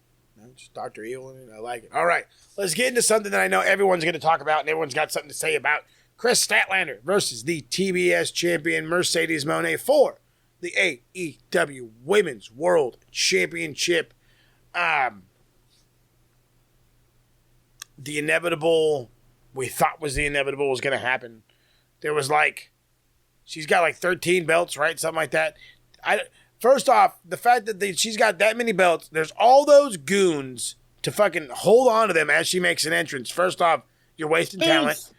just Dr. Evil in it. I like it. All right, let's get into something that I know everyone's going to talk about and everyone's got something to say about. Chris Statlander versus the TBS champion Mercedes Moné for the AEW Women's World Championship. The inevitable, we thought was the inevitable, was going to happen. There was she's got 13 belts, right? Something like that. First off, the fact that she's got that many belts, there's all those goons to fucking hold on to them as she makes an entrance. First off, you're wasting talent.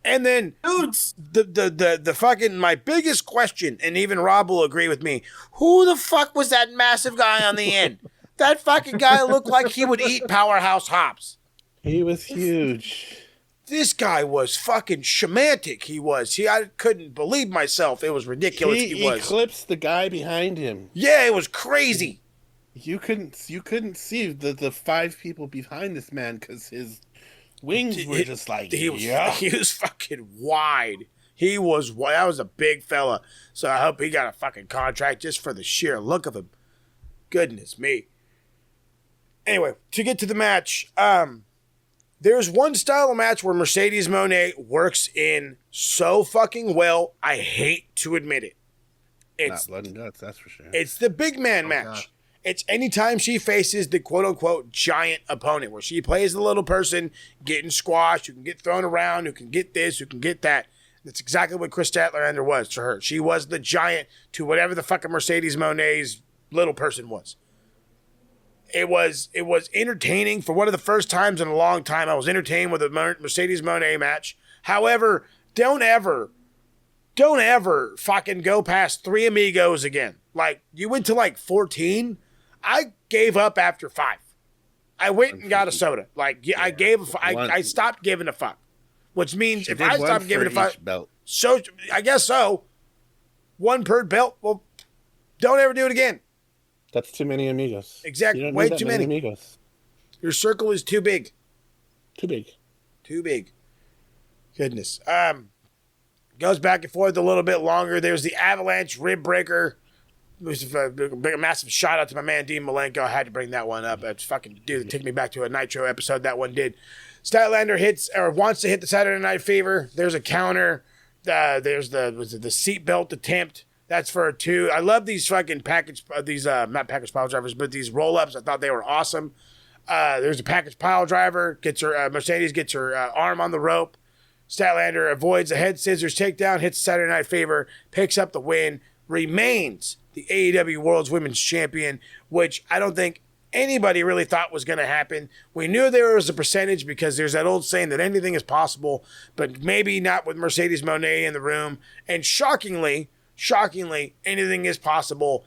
And then the fucking, my biggest question, and even Rob will agree with me, who the fuck was that massive guy on the end? That fucking guy looked like he would eat Powerhouse hops. He was huge. This guy was fucking shamantic. I couldn't believe myself. It was ridiculous. He was. Eclipsed the guy behind him. Yeah, it was crazy. You couldn't see the 5 people behind this man because his wings were just he was fucking wide. That was a big fella. So I hope he got a fucking contract just for the sheer look of him. Goodness me. Anyway, to get to the match, there's one style of match where Mercedes Moné works in so fucking well, I hate to admit it. It's not blood and guts, that's for sure. It's the big man match. God. It's anytime she faces the quote-unquote giant opponent, where she plays the little person getting squashed, who can get thrown around, who can get this, who can get that. That's exactly what Chris Statlander was to her. She was the giant to whatever the fucking Mercedes Moné's little person was. It was entertaining. For one of the first times in a long time, I was entertained with a Mercedes Moné match. However, don't ever fucking go past 3 amigos again. You went to 14. I gave up after 5. I went and got a soda. I stopped giving a fuck. Which means if I stopped giving a fuck, so I guess so. 1 per belt. Well, don't ever do it again. That's too many amigos. Exactly. Way too many amigos. Your circle is too big. Too big. Goodness. Goes back and forth a little bit longer. There's the avalanche rib breaker. It was a massive shout out to my man Dean Malenko. I had to bring that one up. That's fucking dude. It took me back to a Nitro episode that one did. Statlander wants to hit the Saturday Night Fever. There's a counter. There's the seatbelt attempt. That's for 2. I love these fucking not package pile drivers, but these roll-ups. I thought they were awesome. There's a package pile driver. Mercedes gets her arm on the rope. Statlander avoids a head scissors takedown, hits Saturday Night Fever, picks up the win, remains the AEW World's Women's Champion, which I don't think anybody really thought was going to happen. We knew there was a percentage because there's that old saying that anything is possible, but maybe not with Mercedes Moné in the room. And shockingly, anything is possible.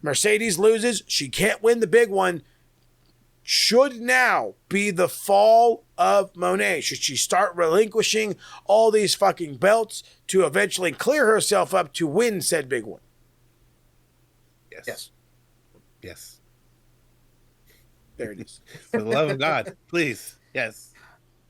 Mercedes loses. She can't win the big one. Should now be the fall of Moné. Should she start relinquishing all these fucking belts to eventually clear herself up to win said big one? Yes. There it is. For the love of God, please. Yes.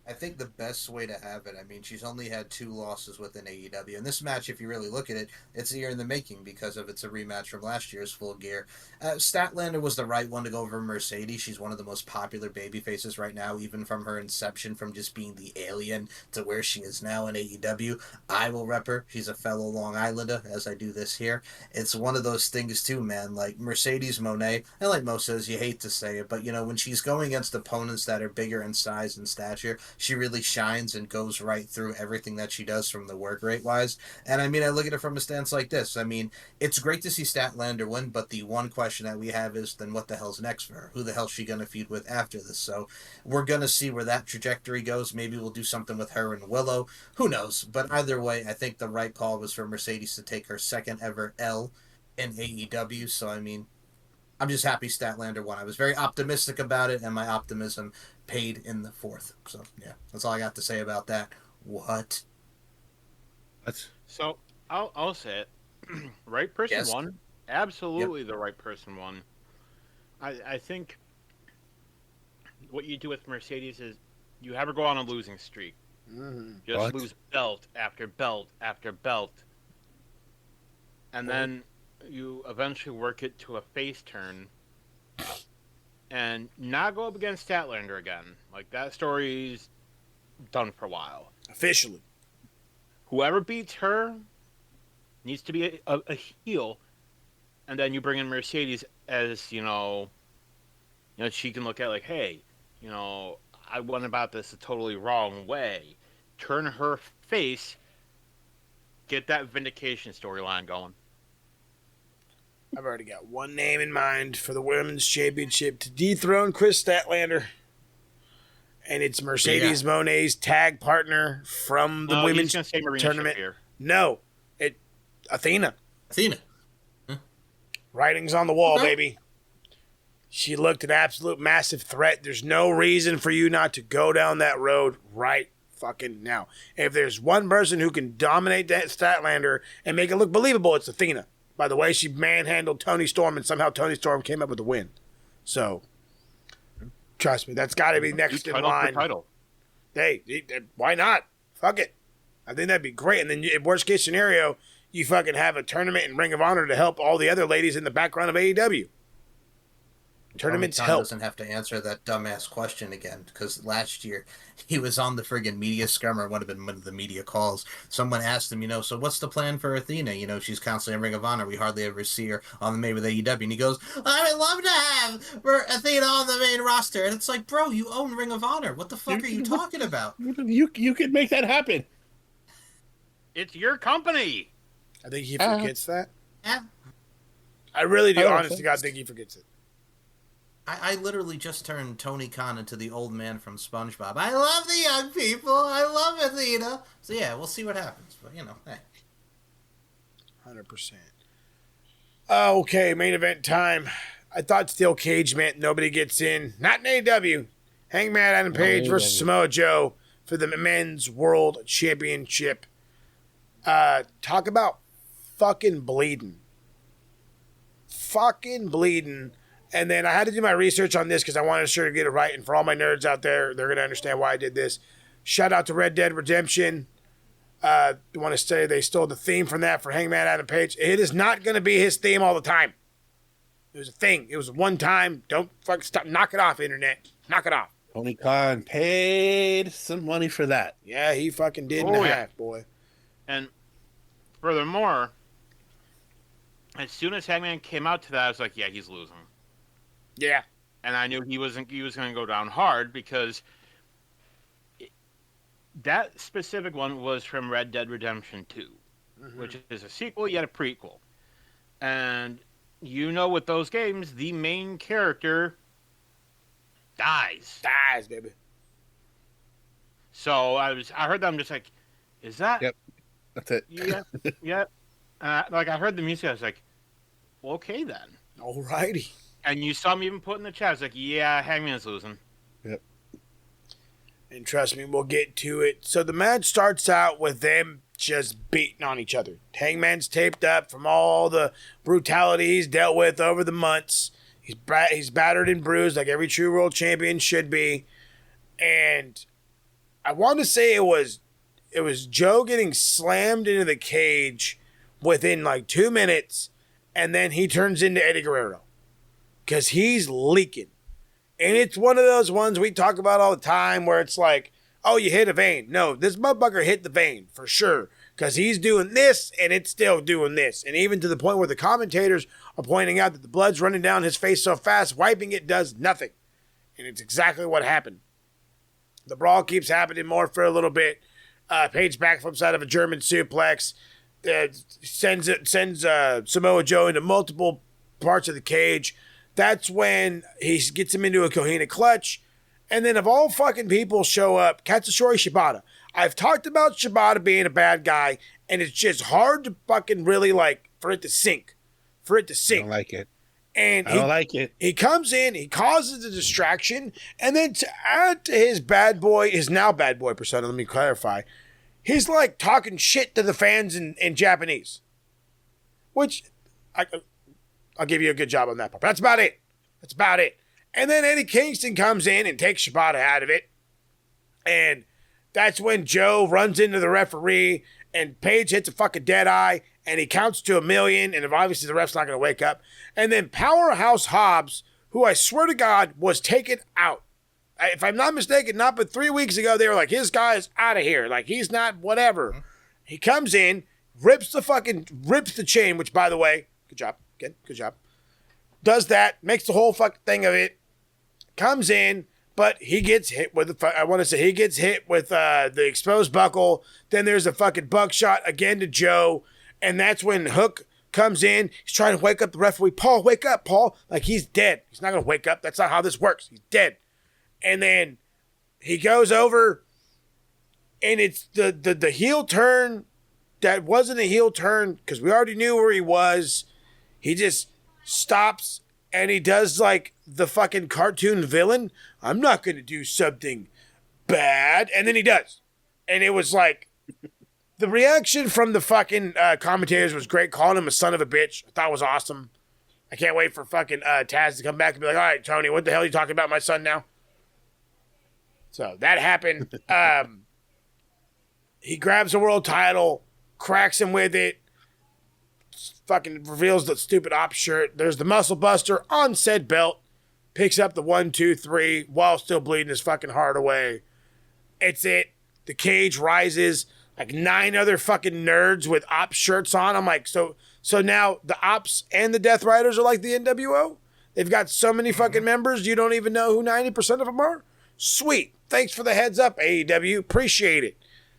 I think the best way to have it, she's only had 2 losses within AEW. And this match, if you really look at it, it's a year in the making because it's a rematch from last year's Full Gear. Statlander was the right one to go over Mercedes. She's one of the most popular baby faces right now, even from her inception, from just being the alien to where she is now in AEW. I will rep her. She's a fellow Long Islander, as I do this here. It's one of those things, too, man. Like Mercedes Moné, and like Mo says, you hate to say it, but, when she's going against opponents that are bigger in size and stature, she really shines and goes right through everything that she does from the work rate wise. And I look at it from a stance like this. It's great to see Statlander win, but the one question that we have is then what the hell's next for her? Who the hell's she going to feud with after this? So we're going to see where that trajectory goes. Maybe we'll do something with her and Willow. Who knows? But either way, I think the right call was for Mercedes to take her 2nd ever L in AEW. So, I'm just happy Statlander won. I was very optimistic about it, and my optimism paid in the 4th. So, yeah, that's all I got to say about that. What? So, I'll say it. right person Yes. won. Absolutely, the right person won. I think what you do with Mercedes is you have her go on a losing streak. Just What? lose belt after belt after belt. And then you eventually work it to a face turn and not go up against Statlander again. Like, that story's done for a while. Officially. Whoever beats her needs to be a heel, and then you bring in Mercedes as, she can look at, like, hey, I went about this a totally wrong way. Turn her face, get that vindication storyline going. I've already got one name in mind for the Women's Championship to dethrone Chris Statlander. And it's Mercedes Monet's tag partner from the women's he's gonna say Marina tournament. Shafir. No, Athena. Huh? Writing's on the wall, baby. She looked an absolute massive threat. There's no reason for you not to go down that road right fucking now. If there's one person who can dominate that Statlander and make it look believable, it's Athena. By the way, she manhandled Toni Storm, and somehow Toni Storm came up with the win. So, trust me, that's got to be next in line. Title. Hey, why not? Fuck it. I think that'd be great. And then, worst case scenario, you fucking have a tournament in Ring of Honor to help all the other ladies in the background of AEW. Tournaments Tom help. doesn't have to answer that dumbass question again, because last year he was on the friggin' media scrum, or would have been one of the media calls. Someone asked him, so what's the plan for Athena? She's constantly in Ring of Honor. We hardly ever see her on the main with AEW. And he goes, I would love to have Athena on the main roster. And it's like, bro, you own Ring of Honor. What the fuck are you talking about? You could make that happen. It's your company. I think he forgets that. Yeah. I really do, I don't honest to think God, think he forgets it. I literally just turned Tony Khan into the old man from SpongeBob. I love the young people. I love Athena. So yeah, we'll see what happens. But hey. 100%. Okay, main event time. I thought steel cage meant nobody gets in. Not in AEW. Hangman Adam Page versus Samoa Joe for the Men's World Championship. Talk about fucking bleeding. Fucking bleeding. And then I had to do my research on this because I wanted to get it right. And for all my nerds out there, they're going to understand why I did this. Shout out to Red Dead Redemption. I want to say they stole the theme from that for Hangman Adam Page. It is not going to be his theme all the time. It was a thing. It was one time. Don't fucking stop. Knock it off, internet. Knock it off. Tony Khan paid some money for that. Yeah, he fucking did in half, boy. And furthermore, as soon as Hangman came out to that, I was like, yeah, he's losing. Yeah. And I knew he was going to go down hard because that specific one was from Red Dead Redemption 2, which is a sequel yet a prequel. And with those games, the main character dies. Dies, baby. So I heard them just like, is that? Yep. That's it. Yeah. I heard the music. I was like, well, okay then. Alrighty. And you saw me even put in the chat. I was like, yeah, Hangman's losing. Yep. And trust me, we'll get to it. So the match starts out with them just beating on each other. Hangman's taped up from all the brutality he's dealt with over the months. He's battered and bruised like every true world champion should be. And I want to say it was Joe getting slammed into the cage within like 2 minutes, and then he turns into Eddie Guerrero. Because he's leaking. And it's one of those ones we talk about all the time where it's like, oh, you hit a vein. No, this motherfucker hit the vein for sure. Because he's doing this and it's still doing this. And even to the point where the commentators are pointing out that the blood's running down his face so fast, wiping it does nothing. And it's exactly what happened. The brawl keeps happening more for a little bit. Page backflips out of a German suplex. Sends Samoa Joe into multiple parts of the cage. That's when he gets him into a Kohina clutch. And then of all fucking people show up, Katsuyori Shibata. I've talked about Shibata being a bad guy, and it's just hard to fucking really for it to sink. I don't like it. And I don't like it. He comes in, he causes a distraction, and then to add to his now bad boy persona, let me clarify, he's talking shit to the fans in Japanese. which I'll give you a good job on that part. But that's about it. That's about it. And then Eddie Kingston comes in and takes Shibata out of it. And that's when Joe runs into the referee and Paige hits a fucking dead eye and he counts to 1,000,000 and obviously the ref's not going to wake up. And then Powerhouse Hobbs, who I swear to God was taken out. If I'm not mistaken, not but 3 weeks ago, they were like, his guy is out of here. Like, he's not whatever. He comes in, rips the chain, which, by the way, good job. Good job. Does that, makes the whole fucking thing of it. Comes in, but he gets hit with the exposed buckle. Then there's a fucking buckshot again to Joe. And that's when Hook comes in. He's trying to wake up the referee. Paul, wake up, Paul. Like, he's dead. He's not going to wake up. That's not how this works. He's dead. And then he goes over, and it's the heel turn that wasn't a heel turn because we already knew where he was. He just stops, and he does like the fucking cartoon villain. I'm not going to do something bad. And then he does. And it was like, the reaction from the fucking commentators was great, calling him a son of a bitch. I thought it was awesome. I can't wait for fucking Taz to come back and be like, all right, Tony, what the hell are you talking about my son now? So that happened. He grabs the world title, cracks him with it, fucking reveals the stupid op shirt. There's the muscle buster on said belt, picks up the 1, 2, 3 while still bleeding his fucking heart away. It's it. The cage rises. Like 9 other fucking nerds with op shirts on. I'm like, so now the ops and the Death Riders are like the NWO? They've got so many fucking members, you don't even know who 90% of them are? Sweet. Thanks for the heads up, AEW. Appreciate it.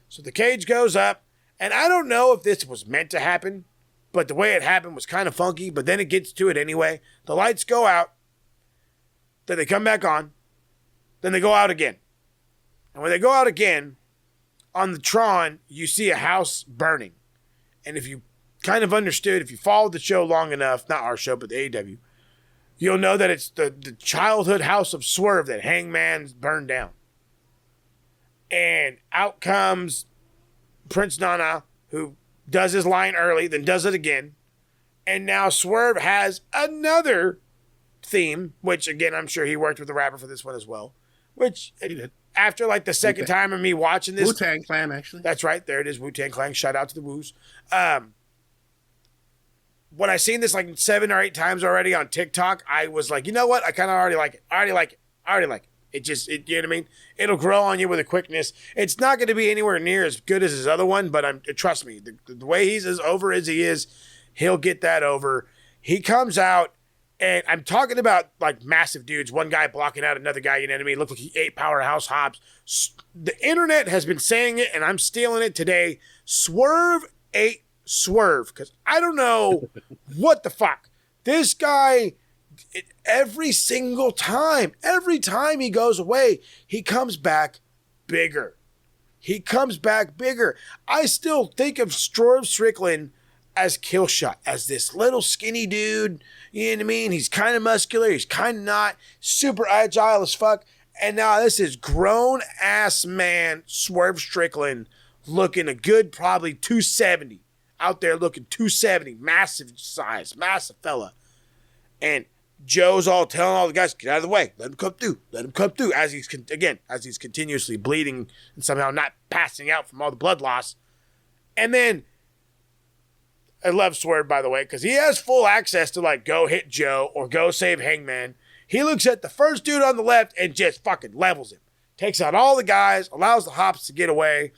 So the cage goes up, and I don't know if this was meant to happen, but the way it happened was kind of funky, but then it gets to it anyway. The lights go out, then they come back on, then they go out again. And when they go out again, on the Tron, you see a house burning. And if you kind of understood, if you followed the show long enough, not our show, but the AEW, you'll know that it's the childhood house of Swerve that Hangman's burned down. And out comes Prince Nana, who does his line early, then does it again. And now Swerve has another theme, which, again, I'm sure he worked with the rapper for this one as well. Which, he did. After like the second time of me watching this. Wu-Tang Clan, actually. That's right. There it is. Wu-Tang Clan. Shout out to the Woos. When I seen this like 7 or 8 times already on TikTok, I was like, you know what? I kind of already like it. I already like it. You know what I mean? It'll grow on you with a quickness. It's not going to be anywhere near as good as his other one, but trust me, the way he's as over as he is, he'll get that over. He comes out, and I'm talking about like massive dudes. One guy blocking out another guy, you know what I mean? Looked like he ate Powerhouse Hobbs. The internet has been saying it, and I'm stealing it today. Swerve ate Swerve, because I don't know what the fuck. This guy, every single time, every time he goes away, he comes back bigger. I still think of Swerve Strickland as Killshot, as this little skinny dude, you know what I mean? He's kind of muscular, he's kind of not, super agile as fuck. And now this is grown-ass man, Swerve Strickland, looking a good probably 270. Out there looking 270, massive size, massive fella. And Joe's all telling all the guys, get out of the way, let him come through, as he's continuously bleeding and somehow not passing out from all the blood loss. And then, I love Swerve, by the way, because he has full access to like go hit Joe or go save Hangman. He looks at the first dude on the left and just fucking levels him. Takes out all the guys, allows the ops to get away.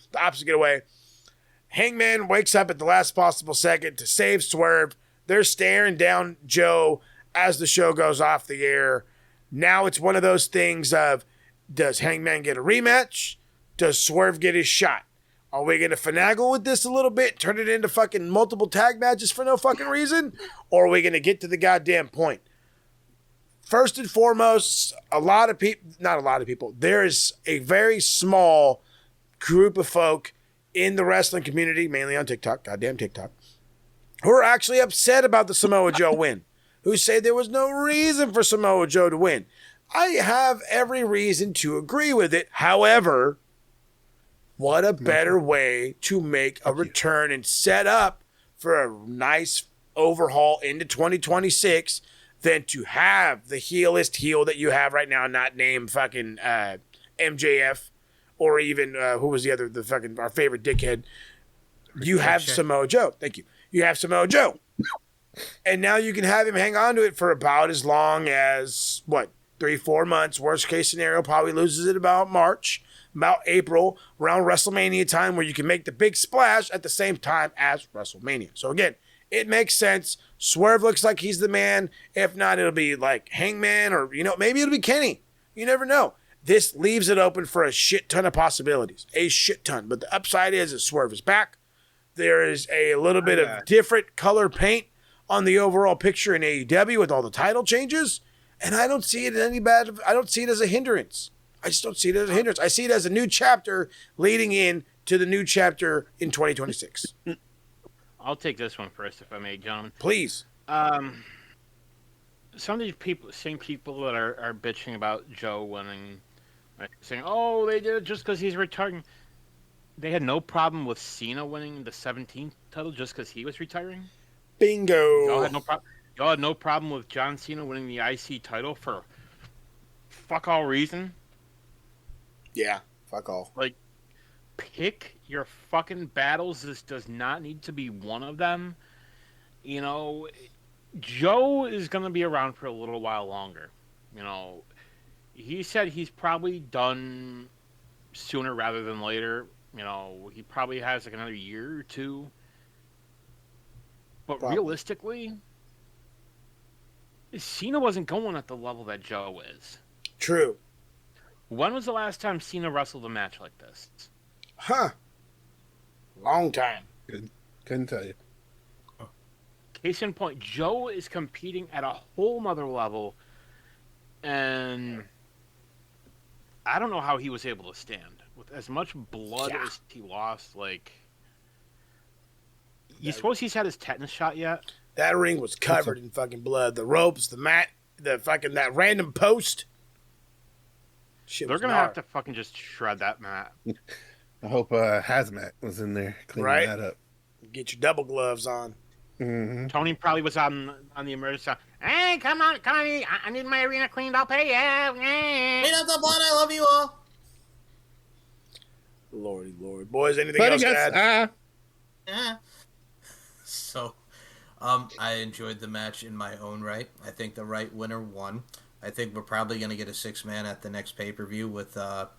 Hangman wakes up at the last possible second to save Swerve. They're staring down Joe as the show goes off the air. Now it's one of those things of, does Hangman get a rematch? Does Swerve get his shot? Are we going to finagle with this a little bit, turn it into fucking multiple tag matches for no fucking reason? Or are we going to get to the goddamn point? First and foremost, there is a very small group of folk in the wrestling community, mainly on TikTok, goddamn TikTok, who are actually upset about the Samoa Joe win, who say there was no reason for Samoa Joe to win. I have every reason to agree with it. However, what a better way to make a return and set up for a nice overhaul into 2026 than to have the heelest heel that you have right now, not named fucking MJF or even who was the other, our favorite dickhead. You have Samoa Joe. Thank you. You have Samoa Joe. And now you can have him hang on to it for about as long as, 3-4 months. Worst case scenario, probably loses it about March, about April, around WrestleMania time, where you can make the big splash at the same time as WrestleMania. So again, it makes sense. Swerve looks like he's the man. If not, it'll be like Hangman or, maybe it'll be Kenny. You never know. This leaves it open for a shit ton of possibilities. A shit ton. But the upside is that Swerve is back. There is a little bit of different color paint on the overall picture in AEW with all the title changes, and I don't see it as I don't see it as a hindrance. I just don't see it as a hindrance. I see it as a new chapter leading in to the new chapter in 2026. I'll take this one first, if I may, gentlemen. Please. Some of these people, same people that are bitching about Joe winning, right, saying, "Oh, they did it just because he's retiring." They had no problem with Cena winning the 17th title just because he was retiring. Bingo. Y'all had no problem with John Cena winning the IC title for fuck all reason. Yeah, fuck all. Like, pick your fucking battles. This does not need to be one of them. Joe is going to be around for a little while longer. He said he's probably done sooner rather than later. He probably has like another year or two. But realistically, Cena wasn't going at the level that Joe is. True. When was the last time Cena wrestled a match like this? Long time. Couldn't tell you. Case in point, Joe is competing at a whole nother level, and I don't know how he was able to stand. With as much blood as he lost, you suppose he's had his tetanus shot yet? That ring was covered in fucking blood. The ropes, the mat, that random post. Shit, they're going to have to fucking just shred that mat. I hope Hazmat was in there cleaning that up. Get your double gloves on. Mm-hmm. Tony probably was on the emergency. Hey, come on. I need my arena cleaned up. Hey, yeah. Clean up the blood. I love you all. Lordy, Lord. Boys, anything else to add? So, I enjoyed the match in my own right. I think the right winner won. I think we're probably going to get a 6-man at the next pay-per-view with the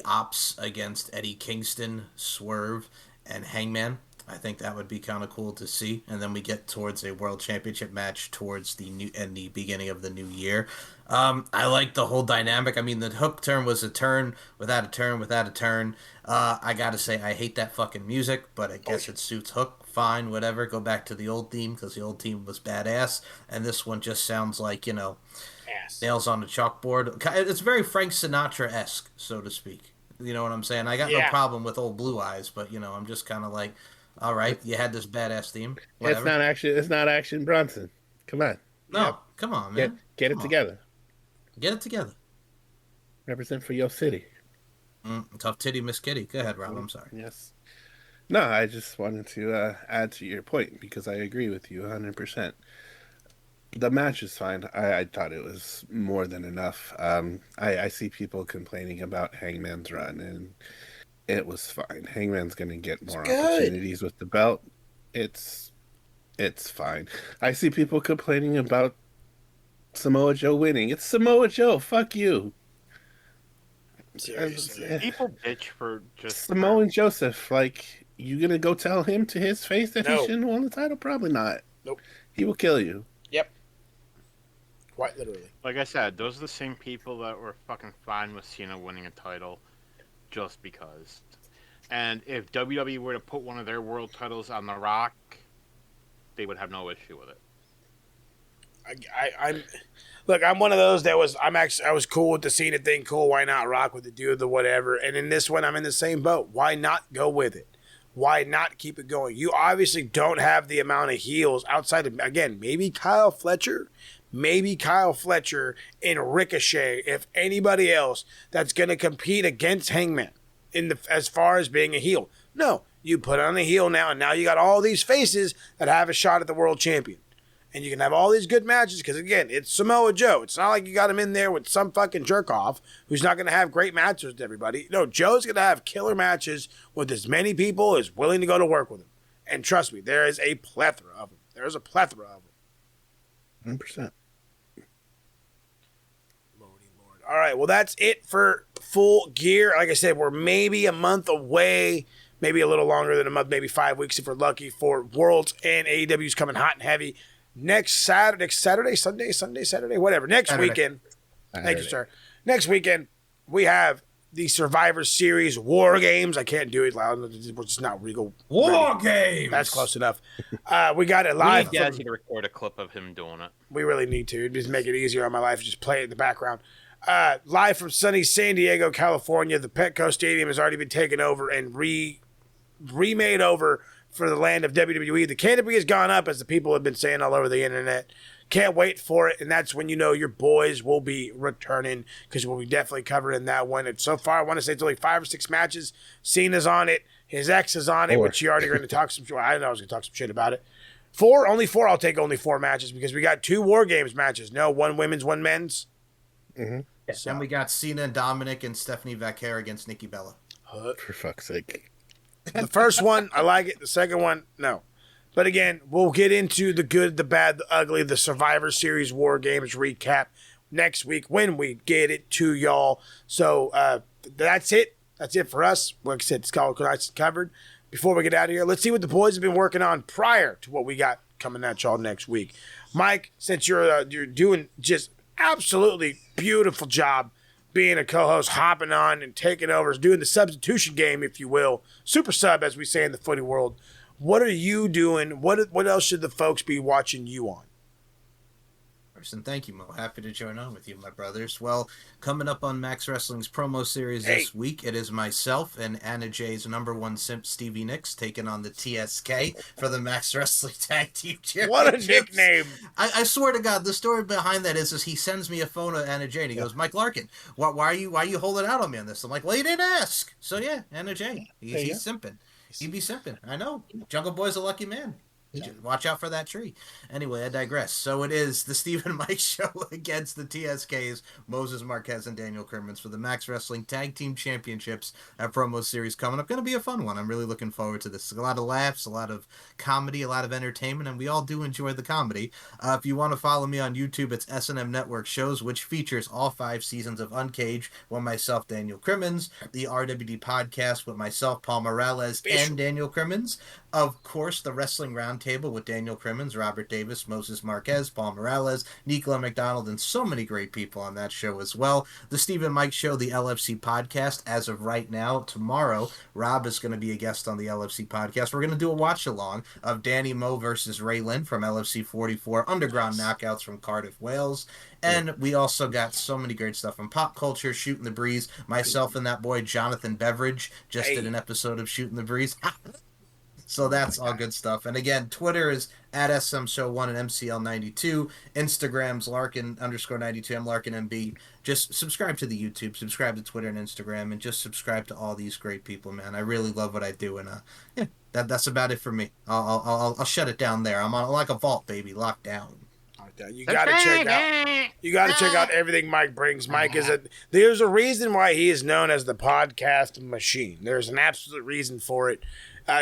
Ops against Eddie Kingston, Swerve, and Hangman. I think that would be kind of cool to see. And then we get towards a World Championship match towards the beginning of the new year. I like the whole dynamic. I mean, the hook turn was a turn without a turn without a turn. I got to say, I hate that fucking music, but I guess it suits Hook. Fine, whatever. Go back to the old theme because the old theme was badass. And this one just sounds like, nails on the chalkboard. It's very Frank Sinatra-esque, so to speak. You know what I'm saying? I got no problem with Old Blue Eyes, but, I'm just kind of like, all right, you had this badass theme. Whatever. It's not action Bronson. Come on. No, come on, man. Get it together. Get it together. Represent for your city. Tough titty Miss Kitty. Go ahead, Rob. I'm sorry. Yes. No, I just wanted to add to your point because I agree with you 100%. The match is fine. I thought it was more than enough. I see people complaining about Hangman's run, and it was fine. Hangman's going to get more opportunities with the belt. It's fine. I see people complaining about Samoa Joe winning. It's Samoa Joe. Fuck you. Seriously. People bitch for just Samoan Joseph. You gonna go tell him to his face that he shouldn't won the title? Probably not. Nope. He will kill you. Yep. Quite literally. Like I said, those are the same people that were fucking fine with Cena winning a title just because. And if WWE were to put one of their world titles on The Rock, they would have no issue with it. I'm one of those that I was cool with the Cena thing. Cool, why not rock with the dude, the whatever. And in this one, I'm in the same boat. Why not go with it? Why not keep it going? You obviously don't have the amount of heels outside of, again, maybe Kyle Fletcher and Ricochet, if anybody else that's going to compete against Hangman as far as being a heel. No, You put on a heel now, and now you got all these faces that have a shot at the world champion. And you can have all these good matches because, again, it's Samoa Joe. It's not like you got him in there with some fucking jerk-off who's not going to have great matches with everybody. No, Joe's going to have killer matches with as many people as willing to go to work with him. And trust me, there is a plethora of them. There is a plethora of them. 100%. Lordy Lord. All right, well, that's it for Full Gear. Like I said, we're maybe a month away, maybe a little longer than a month, maybe 5 weeks if we're lucky, for Worlds, and AEW's coming hot and heavy. Next Saturday, Sunday, whatever. Next weekend. Thank you, sir. Next weekend, we have the Survivor Series War Games. I can't do it loud. We're just not regal. War Games! That's close enough. We got it live. We need Jazzy to record a clip of him doing it. We really need to. Just make it easier on my life. Just play it in the background. Live from sunny San Diego, California. The Petco Stadium has already been taken over and remade over for the land of WWE. The canopy has gone up, as the people have been saying all over the internet. Can't wait for it, and that's when you know your boys will be returning, because we'll be definitely covering that one. And so far, I want to say it's only 5 or 6 matches. Cena's on it. His ex is on it, which you already going to talk some shit. I know I was going to talk some shit about it. Only 4. I'll take only 4 matches, because we got 2 War Games matches. No, 1 women's, 1 men's. Mm-hmm. Yeah, so. And we got Cena and Dominic and Stephanie Vaquer against Nikki Bella. For fuck's sake. The first one, I like it. The second one, no. But again, we'll get into the good, the bad, the ugly, the Survivor Series War Games recap next week when we get it to y'all. So that's it. That's it for us. Like I said, it's called covered. Before we get out of here, let's see what the boys have been working on prior to what we got coming at y'all next week. Mike, since you're doing just absolutely beautiful job being a co-host, hopping on and taking over, doing the substitution game, if you will. Super sub, as we say in the footy world. What are you doing? What else should the folks be watching you on? And thank you, Mo. Happy to join on with you, my brothers. Well, coming up on Max Wrestling's promo series this week, it is myself and Anna J's #1 simp, Stevie Nicks, taking on the TSK for the Max Wrestling Tag Team Championships. What a nickname. I swear to God, the story behind that is he sends me a phone of Anna J and he goes, Mike Larkin, why are you holding out on me on this? I'm like, well, you didn't ask. So yeah, Anna J. He's simping. He be simping. I know. Jungle Boy's a lucky man. Yeah. Watch out for that tree. Anyway, I digress. So it is the Stephen Mike Show against the TSKs, Moses Marquez and Daniel Crimmins, for the Max Wrestling Tag Team Championships promo series coming up. Going to be a fun one. I'm really looking forward to this. A lot of laughs, a lot of comedy, a lot of entertainment, and we all do enjoy the comedy. If you want to follow me on YouTube, it's S&M Network Shows, which features all 5 seasons of Uncaged with myself, Daniel Crimmins, the RWD podcast with myself, Paul Morales, and Daniel Crimmins. Of course, the Wrestling Roundtable with Daniel Crimmins, Robert Davis, Moses Marquez, Paul Morales, Nicola McDonald, and so many great people on that show as well. The Stephen Mike Show, the LFC podcast, as of right now, tomorrow, Rob is going to be a guest on the LFC podcast. We're going to do a watch-along of Danny Moe versus Ray Lynn from LFC 44, Underground Knockouts from Cardiff, Wales. And we also got so many great stuff from pop culture, Shooting the Breeze. Myself and that boy, Jonathan Beveridge, just did an episode of Shooting the Breeze. So that's all good stuff. And again, Twitter is at SMShow1 and MCL92. Instagram's Larkin_92, I'm LarkinMB. Just subscribe to the YouTube, subscribe to Twitter and Instagram, and just subscribe to all these great people, man. I really love what I do, and yeah, that's about it for me. I'll shut it down there. I'm on like a vault, baby, locked down. You gotta check out everything Mike brings. Mike there's a reason why he is known as the podcast machine. There's an absolute reason for it.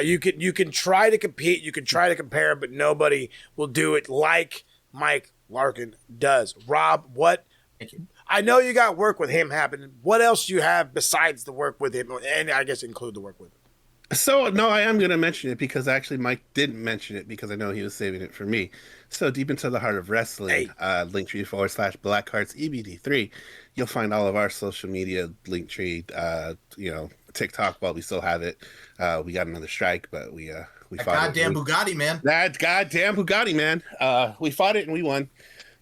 You can try to compete, you can try to compare, but nobody will do it like Mike Larkin does. Rob, I know you got work with him happening. What else do you have besides the work with him, and I guess include the work with him? So, no, I am going to mention it because actually Mike didn't mention it because I know he was saving it for me. So, Deep Into the Heart of Wrestling, Linktree/BlackHeartsEBD3. You'll find all of our social media, Linktree, TikTok, while we still have it. We got another strike, but we fought goddamn Bugatti, man. That goddamn Bugatti, man. We fought it and we won.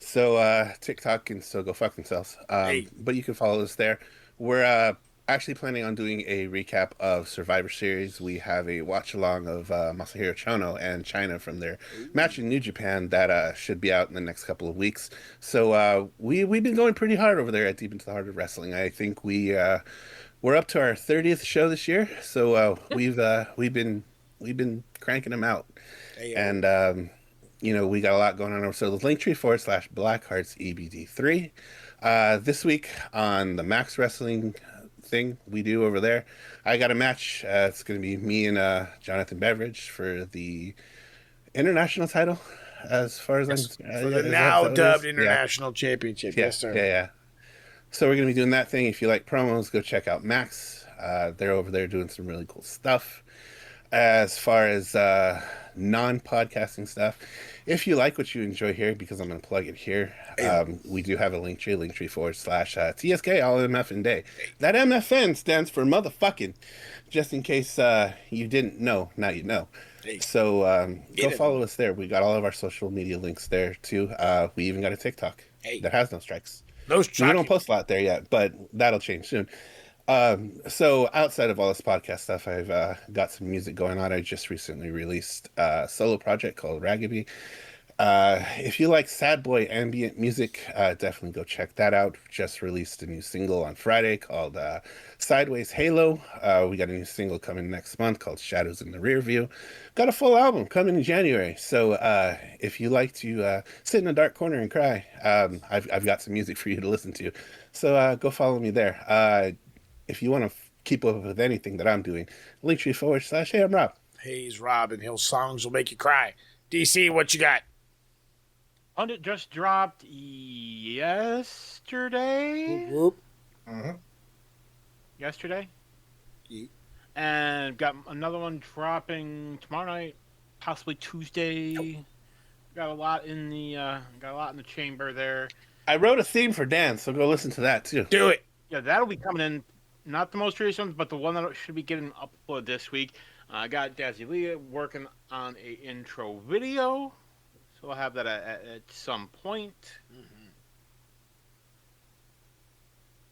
So, TikTok can still go fuck themselves. But you can follow us there. We're actually planning on doing a recap of Survivor Series. We have a watch-along of Masahiro Chono and China from their match in New Japan that should be out in the next couple of weeks. So we've been going pretty hard over there at Deep Into the Heart of Wrestling. I think we we're up to our 30th show this year, so we've been cranking them out, and we got a lot going on. So the Linktree/Blackhearts EBD3. This week on the Max Wrestling thing we do over there, I got a match. It's going to be me and Jonathan Beveridge for the international title, as far as for the now dubbed international championship. Yes, sir. Yeah. So we're going to be doing that thing. If you like promos, go check out Max. They're over there doing some really cool stuff. As far as non-podcasting stuff, if you like what you enjoy here, because I'm going to plug it here, we do have a Linktree/TSK all MF and day. That MFN stands for motherfucking, just in case you didn't know, now you know. So go follow us there. We got all of our social media links there too. We even got a TikTok that has no strikes. No strikes. We don't post a lot there yet, but that'll change soon. So outside of all this podcast stuff, I've got some music going on. I just recently released a solo project called Ragaby. If you like sad boy ambient music, definitely go check that out. Just released a new single on Friday called Sideways Halo. We got a new single coming next month called Shadows in the Rear View. Got a full album coming in January. So if you like to sit in a dark corner and cry, I've got some music for you to listen to. So go follow me there. If you want to keep up with anything that I'm doing, Linktree/Hey, I'm Rob. Hey, he's Rob, and his songs will make you cry. DC, what you got? It just dropped yesterday. Whoop. Yesterday. Yeet. And got another one dropping tomorrow night, possibly Tuesday. Nope. Got a lot in the chamber there. I wrote a theme for Dan, so go listen to that too. Do it. Yeah, that'll be coming in. Not the most recent one, but the one that should be getting uploaded this week. I got Dazzy Lee working on a intro video, so I'll have that at some point. Mm-hmm.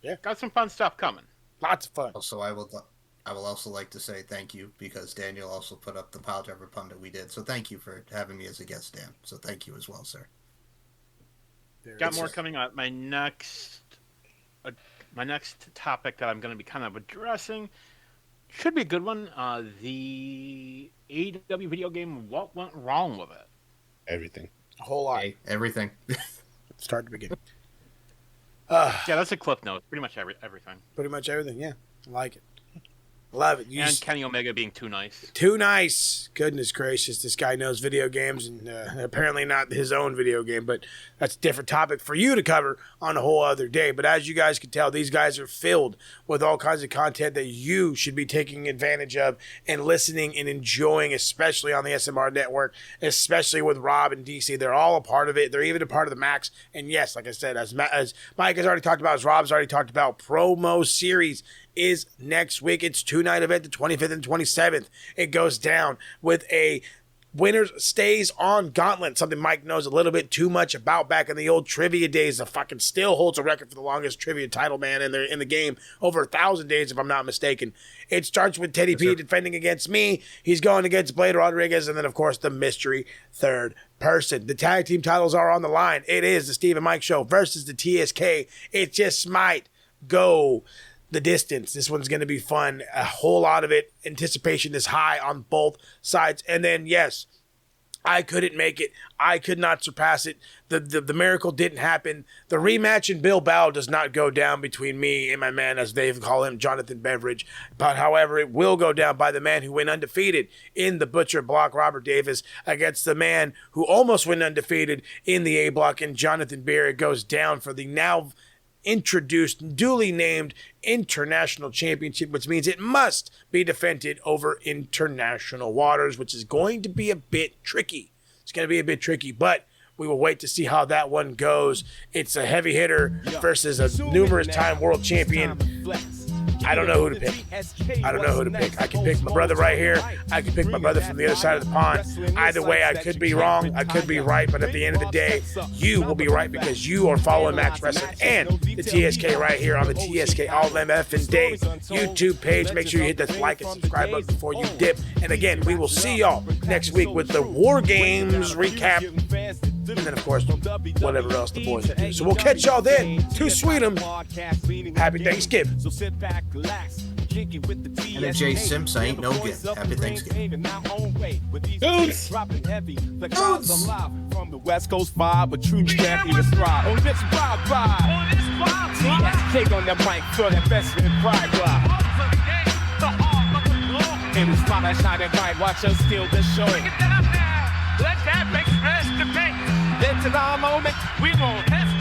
Yeah, got some fun stuff coming. Lots of fun. Also, I will also like to say thank you, because Daniel also put up the Pile Driver pun that we did. So thank you for having me as a guest, Dan. So thank you as well, sir. Got more coming up. My next topic that I'm going to be kind of addressing should be a good one. The AEW video game, what went wrong with it? Everything. A whole lot. Hey, everything. Start to begin. Yeah, that's a clip note. Pretty much everything. Pretty much everything, yeah. I like it. Love it. And Kenny Omega being too nice. Too nice. Goodness gracious. This guy knows video games, and apparently not his own video game, but that's a different topic for you to cover on a whole other day. But as you guys can tell, these guys are filled with all kinds of content that you should be taking advantage of and listening and enjoying, especially on the SMR network, especially with Rob and DC. They're all a part of it. They're even a part of the Max. And yes, like I said, as Mike has already talked about, as Rob's already talked about, promo series is next week. It's 2-night event, the 25th and 27th. It goes down with a winner stays on gauntlet, something Mike knows a little bit too much about back in the old trivia days. The fucking still holds a record for the longest trivia title, man, in the game, over 1,000 days, if I'm not mistaken. It starts with Teddy P defending against me. He's going against Blade Rodriguez, and then, of course, the mystery third person. The tag team titles are on the line. It is the Steve and Mike Show versus the TSK. It just might go the distance. This one's going to be fun. A whole lot of it. Anticipation is high on both sides. And then, yes, I couldn't make it. I could not surpass it. The miracle didn't happen. The rematch in Bilbao does not go down between me and my man, as they call him, Jonathan Beveridge. But however, it will go down by the man who went undefeated in the Butcher Block, Robert Davis, against the man who almost went undefeated in the A Block, and Jonathan Beer. It goes down for the now introduced, duly named International Championship, which means it must be defended over international waters, which is going to be a bit tricky. It's going to be a bit tricky, but we will wait to see how that one goes. It's a heavy hitter versus a numerous time world champion. I don't know who to pick. I can pick my brother right here. I can pick my brother from the other side of the pond. Either way, I could be wrong. I could be right. But at the end of the day, you will be right, because you are following Max Wrestling and the TSK right here on the TSK All MF and Day YouTube page. Make sure you hit that like and subscribe button before you dip. And again, we will see y'all next week with the War Games recap. And then, of course, whatever else the boys will do. So we'll catch y'all then. To Sweetum. Happy Thanksgiving. And if Jay Simps, I ain't no good. Happy Thanksgiving. Oops. From the West Coast vibe, but true can't even thrive. On this vibe. TNT on the mic for that best in pride vibe. In the spotlight shining bright, watch us steal the show. Let that make sense to me. Then to our moment, we won't hesitate.